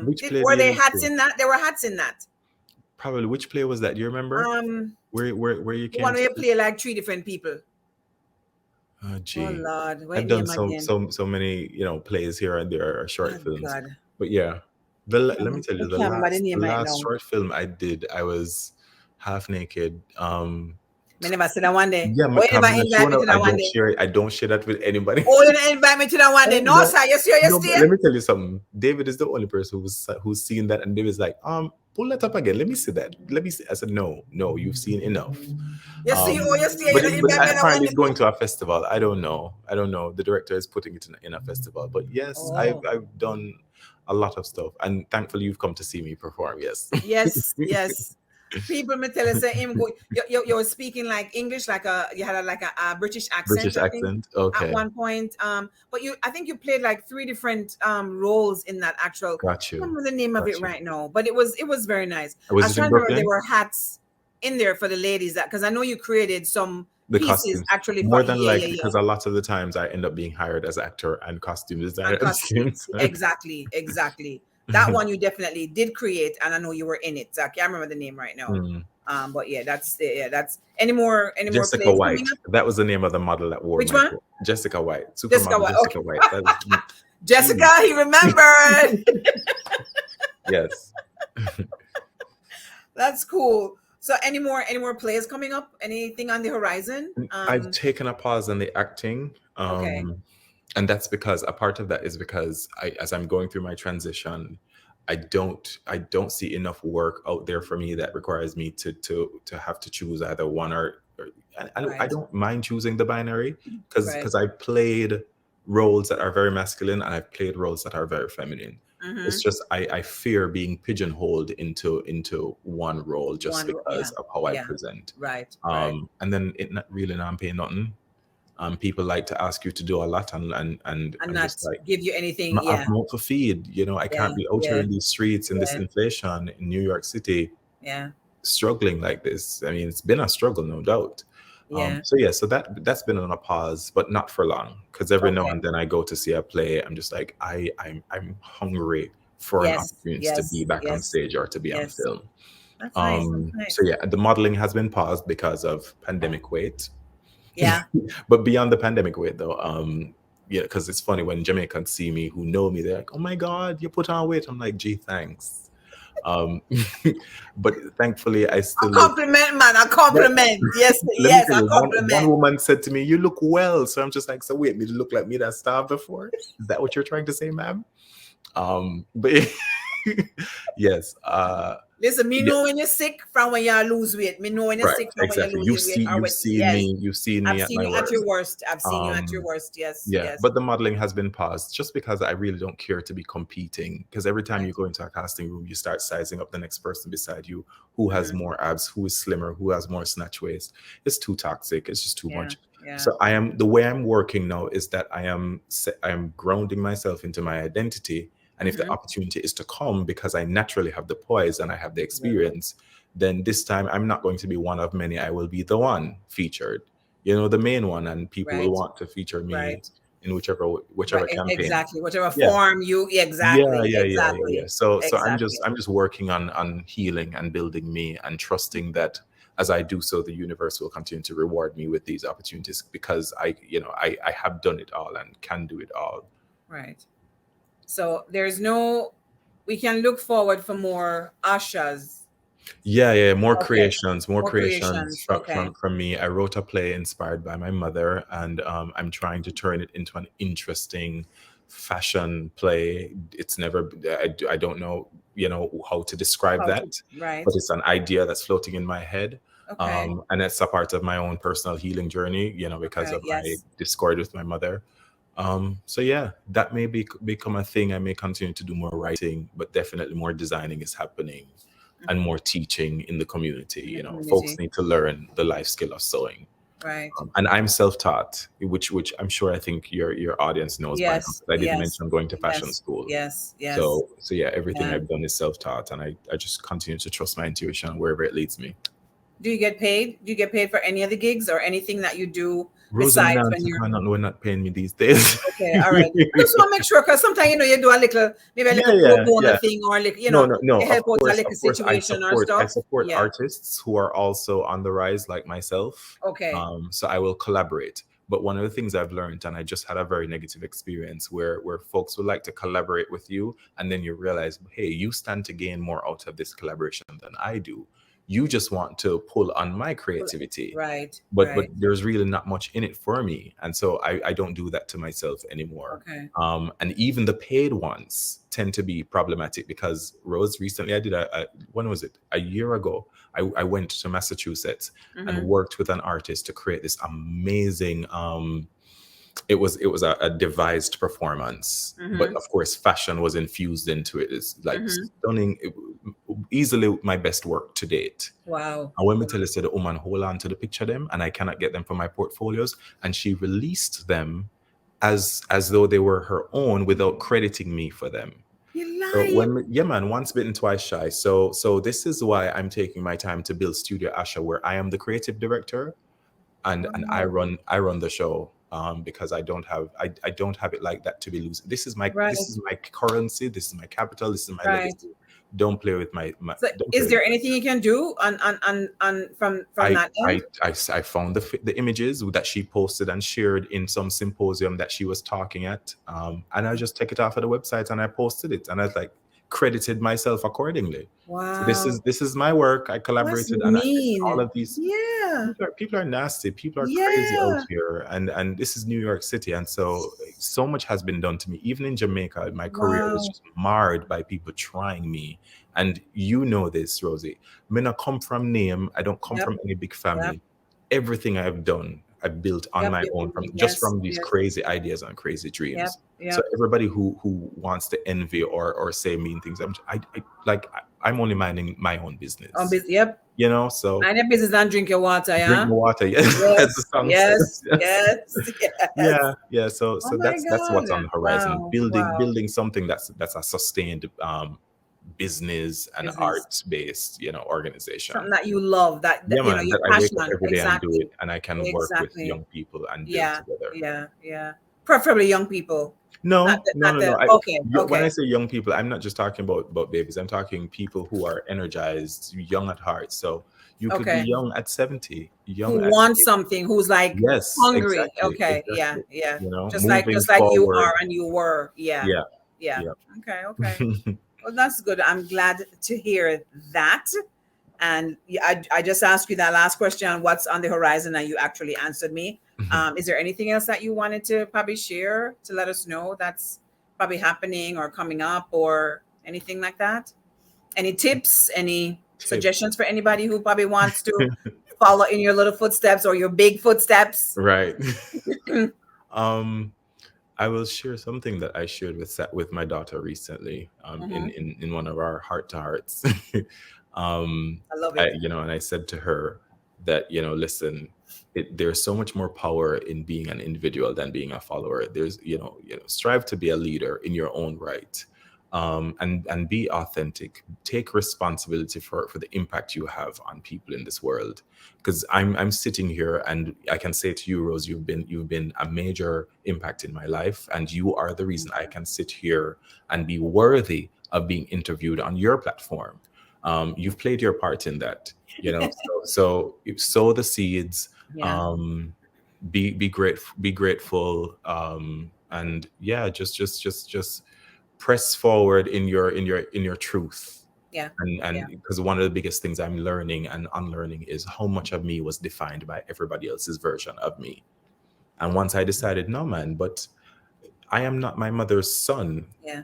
Which Did play do were you they mean? hats in that? There were hats in that. Probably. Which play was that? Do you remember um where you the came one where to? you play like three different people. Oh, Oh gee. Lord, I've wait done name again. so many, plays here and there, or Oh short films. God, But yeah, let me tell I you, can't remember the the name right last now. short film I did, I was half naked. Me never said that one day. Yeah, Oh, you never I'm not invite showing me up. to that one day. I don't share that with anybody. Oh, you didn't invite me to that one day. No No, sir, you see you no, but stay. let me tell you something. David is the only person who's seen that, and David's like, pull that up again. Let me see that. Let me see. I said, no, you've seen enough. You see, oh you stay, you But don't invite me to that one apparently day. it's going to a festival. I don't know. The director is putting it in a festival. But yes, Oh. I've done a lot of stuff, and thankfully you've come to see me perform. Yes. Yes, yes. People may tell us say him go. You were speaking like English, like you had a British accent, British I think, accent. at Okay, one point. But I think you played like three different roles in that actual. got I don't you, remember the name of it got you. right now, but it was very nice. I Was was it in trying to remember if there Brooklyn? were hats in there for the ladies, that because I know you created some The pieces costumes, actually for, more than yeah, yeah, likely, yeah. because a lot of the times I end up being hired as actor and costume designer And at the same costumes, time. exactly, exactly. That one you definitely did create, and I know you were in it. So I can't remember the name right now. Mm. But yeah, that's any more Jessica plays coming White. up? That was the name of the model that wore Which my one? coat. Jessica White, Jessica supermodel White. Jessica Okay. White. That is, Jessica, geez, he remembered. yes. That's cool. So any more plays coming up? Anything on the horizon? I've taken a pause on the acting, Okay. and that's because a part of that is because as I'm going through my transition, I don't see enough work out there for me that requires me to have to choose either one or I Right. don't mind choosing the binary, Right. because I played roles that are very masculine and I've played roles that are very feminine. It's Mm-hmm. just I fear being pigeonholed into one role just Yeah. because of how I Yeah. present. Right. Right. And then it not really not paying nothing. People like to ask you to do a lot, and And I'm not just like, give you anything. I've Yeah. mouth to feed. I Yeah. can't be out here Yeah. in these streets in this Yeah. inflation in New York City Yeah. struggling like this. I mean, it's been a struggle, no doubt. Yeah. So yeah, so that's been on a pause, but not for long. Because every now Okay. and then I go to see a play. I'm just like, I'm hungry for an Yes. opportunity to be Yes. back on Yes. stage or to be on Yes. film. That's nice. That's So nice. yeah, the modeling has been paused because of pandemic weight. Yeah. But beyond the pandemic weight, though, yeah, because it's funny when Jamaicans see me who know me, they're like, "Oh my God, you put on weight." I'm like, "Gee, thanks." Um, but thankfully, I A still look. compliment, man. A But compliment. Yes, let me yes, tell a you, one compliment. woman said to me, "You look well." So I'm just like, "So wait, me to look like me that starved before? Is that what you're trying to say, ma'am?" But yes, Listen, me yeah, know when you're sick from when you lose weight. Me know when you're right, sick from when you're exactly. losing weight. Or when, yes, You've seen I've me at seen my you at your worst. worst. I've seen you at your Um, worst. Yes, Yeah, yes. but the modeling has been paused just because I really don't care to be competing. Because every time you Right. go into a casting room, you start sizing up the next person beside you, who has Hmm. more abs, who is slimmer, who has more snatch waist. It's too toxic. It's just too Yeah, much. yeah. So I am the way I'm working now is that I am grounding myself into my identity. And if the Hmm. opportunity is to come because I naturally have the poise and I have the Right, experience, then this time I'm not going to be one of many. I will be the one featured, the main one, and people will right, want to feature me right. in Right, whichever campaign. exactly. Whatever Yeah. form you, Yeah, exactly, yeah, yeah, yeah, yeah. exactly, So exactly. I'm just working on healing and building me and trusting that as I do so, the universe will continue to reward me with these opportunities because I have done it all and can do it all. Right. So there's no, we can look forward for more Ashas. Yeah, yeah, Okay. more More creations creations. Okay. from me. I wrote a play inspired by my mother, and I'm trying to turn it into an interesting fashion play. It's never, I don't know, how to describe How to, that, right. but it's an idea that's floating in my head. Okay. And it's a part of my own personal healing journey, because Okay. of my Yes. discord with my mother. So yeah, that may become a thing. I may continue to do more writing, but definitely more designing is happening and Hmm. more teaching in the community. In the Folks community. need to learn the life skill of sewing. Right. And I'm self-taught, which I'm sure I think your audience knows by now, Yes. because I did Yes. mention going to fashion Yes. school. Yes. Yes. So yeah, everything Yeah. I've done is self-taught, and I just continue to trust my intuition wherever it leads me. Do you get paid? Do you get paid for any of the gigs or anything that you do Rosa, me besides not when answer you're because we're not paying me these days. okay? All right. I just want to make sure because sometimes you do a little, maybe a Yeah, little pro yeah, bono yeah. thing or like No, no, no. you help out a little Of course, situation or I stuff. support Yeah. artists who are also on the rise, like myself. Okay. So I will collaborate. But one of the things I've learned, and I just had a very negative experience where folks would like to collaborate with you, and then you realize, hey, you stand to gain more out of this collaboration than I do. You just want to pull on my creativity, Right. but Right. there's really not much in it for me, and so I don't do that to myself anymore. Okay. And even the paid ones tend to be problematic because Rose, recently I did when was it, a year ago, I went to Massachusetts and Mm-hmm. worked with an artist to create this amazing it was a devised performance, but Mm-hmm. of course fashion was infused into it. It's like Mm-hmm. stunning, easily my best work to date. Wow. And when me tell you, say the woman hold on to the picture them, and I cannot get them for my portfolios, and she released them as though they were her own without crediting me for them. You So lying. yeah, man, once bitten, twice shy. So this is why I'm taking my time to build Studio Asha, where I am the creative director, and Wow. I run the show. Because I don't have it like that to be losing. This Right. is my currency. This is my capital. This is my Right. legacy. Don't play with my So don't play is with there my anything you can do on from I, that end? I found the images that she posted and shared in some symposium that she was talking at, and I just take it off of the website and I posted it, and I like credited myself accordingly. So Wow. this is my work. I That's collaborated, and all mean. of these Yeah. people are nasty. People are crazy out Yeah. here, and this is New York City, and so much has been done to me. Even in Jamaica, my career was Wow. just marred by people trying me. And you know this, Rosie. Me not come from name. I don't come Yep. from any big Yep. family. Everything I've done, I built on Yep. my Yep. own Yep. from just Yes. from these Yes. crazy ideas and crazy Yep. dreams. So Yep. everybody who wants to envy or say mean things, I'm only minding my own business. Yep. So Mind your business and drink your water, drink yeah? the water. Yeah, as the Yes. song Yes. says. Yes. Yes. Yes. Yeah, yeah. Oh So my that's what's on God. the horizon. Wow. Wow. Building something that's a sustained business and Business. art based, organization. Something that you love, Yeah, that man. you're That I wake up passionate. every day and do Exactly. it, and I can work with Exactly. young people and build Yeah. together. Yeah. Yeah. Preferably young people. No, no, Not no, the no. okay. When I Okay. say young people, I'm not just talking about babies. I'm talking people who are energized, young at heart. So you could be Okay. young at 70, young Who at wants something, who's like yes, hungry. exactly, Okay. Yeah. exactly. Yeah. Moving Just like you forward. are and you were. Yeah. Yeah, Yeah. yeah. Okay. Okay. Well, that's good. I'm glad to hear that. And I just asked you that last question on what's on the horizon, and you actually answered me. Is there anything else that you wanted to probably share to let us know that's probably happening or coming up or anything like that? Any tips, any Tips. suggestions for anybody who probably wants to follow in your little footsteps or your big footsteps? Right. um I will share something that I shared with my daughter recently, Mhm. in one of our heart to hearts. I love it. And I said to her that, listen, there's so much more power in being an individual than being a follower. There's, strive to be a leader in your own right, and be authentic. Take responsibility for the impact you have on people in this world. Because I'm sitting here and I can say to you, Rose, you've been a major impact in my life, and you are the reason I can sit here and be worthy of being interviewed on your platform. You've played your part in that, so you sow the seeds. Yeah, Be grateful, and yeah, just press forward in your truth. yeah, And yeah. because one of the biggest things I'm learning and unlearning is how much of me was defined by everybody else's version of me. And once I decided, no, man, but I am not my mother's son. Yeah,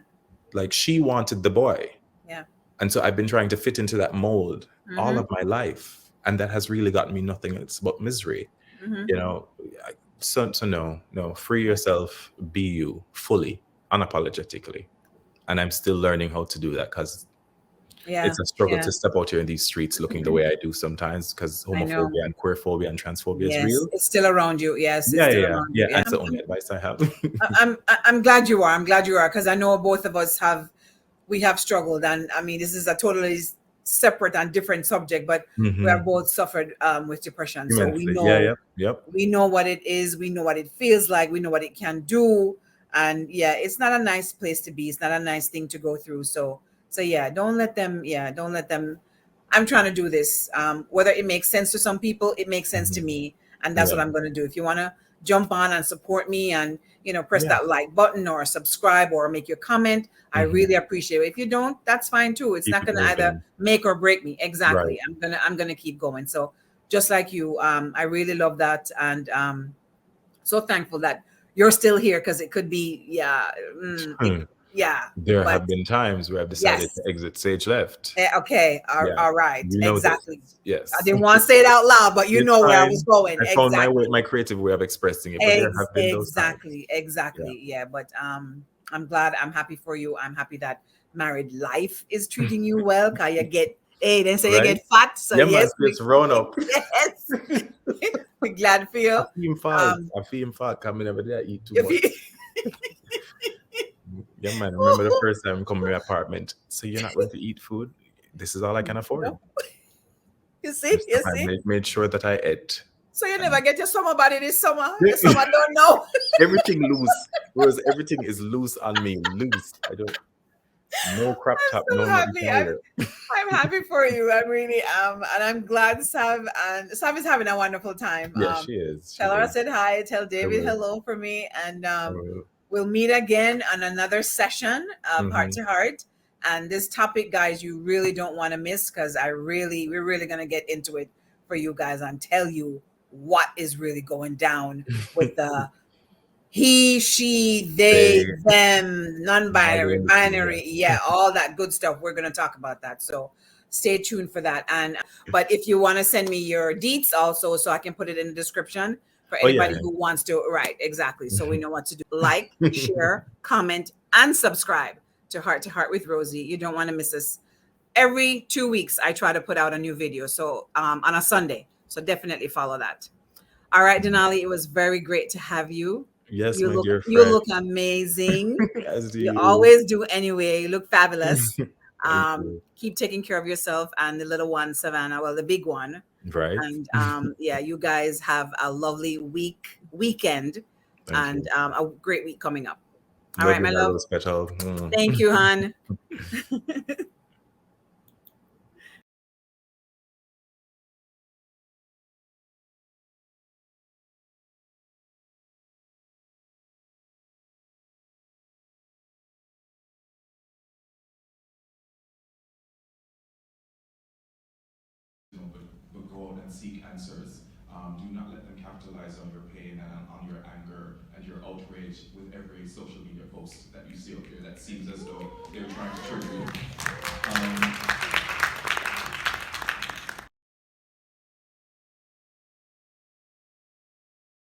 Like, she wanted the boy. yeah. And so I've been trying to fit into that mold all Mm-hmm. of my life. And that has really gotten me nothing else but misery. Mm-hmm. You know, so no, no, free Yeah, yourself, be you fully, unapologetically. And I'm still learning how to do that, because yeah, it's a struggle yeah. to step out here in these streets looking the way I do sometimes, because I know. homophobia and queerphobia and transphobia is Yes, real. it's still around you. Yes, it's Yeah, still yeah, yeah, around you. yeah. Yeah, And that's the only advice I have. I'm glad you are. I'm glad you are because I know both of us have we have struggled, and I mean this is a totally separate and different subject, but we Hmm. have both suffered with depression, so Immensely. Yeah, yeah, yep. we know what it is, we know what it feels like, we know what it can do, and yeah, it's not a nice place to be. It's not a nice thing to go through. So yeah, don't let them. Yeah, don't let them. I'm trying to do this. Whether it makes sense to some people, it makes sense to Hmm. me, and that's what Yeah, I'm going to do. If you want to jump on and support me and press yeah. that like button or subscribe or make your comment, I Hmm. really appreciate it. If you don't, that's fine too. It's Keep not it going to either moving. make or break me. Right. Exactly. I'm gonna keep going. So just like you, I really love that, and so thankful that you're still here because it could be, yeah, Hmm. yeah, There but have been times where I've decided yes. to exit stage left. Okay, Yeah. all right, You know this. exactly. I Yes. didn't want to say it out loud, but you It's know where I was fine. going. I found my way, Exactly. my creative way of expressing it, but there have been those times. Exactly. Yeah. Exactly. Yeah. But I'm glad. I'm happy for you. I'm happy that married life is treating you well. Cause you get, hey, then say you Right? get fat. So Yeah, man, yes, it's run up. yes, we're glad for I you. feel fat. Um, I feel fat coming over there, eat too if much. you, Yeah, man. I remember the first time coming to my apartment. So you're not going to eat food? This is all I can afford. no, you And see, stuff. you I see. made sure that I ate. So you never And get your summer body this summer. Your summer don't know. everything loose. Rose, everything is loose on me. Loose. I don't, no crop top, So no nothing happy. can wear. I'm happy for you. I really am, and I'm glad Sav is having a wonderful time. Yeah, she is. She Tell her I is. said hi. Tell I David will. hello for me, and I will. we'll meet again on another session of Heart Hmm. to Heart. And this topic, guys, you really don't want to miss because we're really gonna get into it for you guys and tell you what is really going down with the he, she, They, they, them, all the non-binary, in between. binary, yeah, all that good stuff. We're going to talk about that. So stay tuned for that. And but if you want to send me your deets also, so I can put it in the description for Oh yeah. anybody who wants to, right, exactly. So we Yeah. know what to do. Like, share, comment, and subscribe to Heart with Rosie. You don't want to miss us. Every 2 weeks, I try to put out a new video. So on a Sunday. So definitely follow that. All right, Denali, it was very great to have you. Yes, You my look dear you friend. look amazing. As do You you. always do anyway. You look fabulous. Thank you. Keep taking care of yourself and the little one, Savannah. Well, the big one. Right. And yeah, you guys have a lovely weekend, Thank and you. a great week coming up. All Love right, you, my my love. little special. Mm. Thank you, hon. go out and seek answers. Do not let them capitalize on your pain and on your anger and your outrage with every social media post that you see out there that seems as though they're trying to trigger you.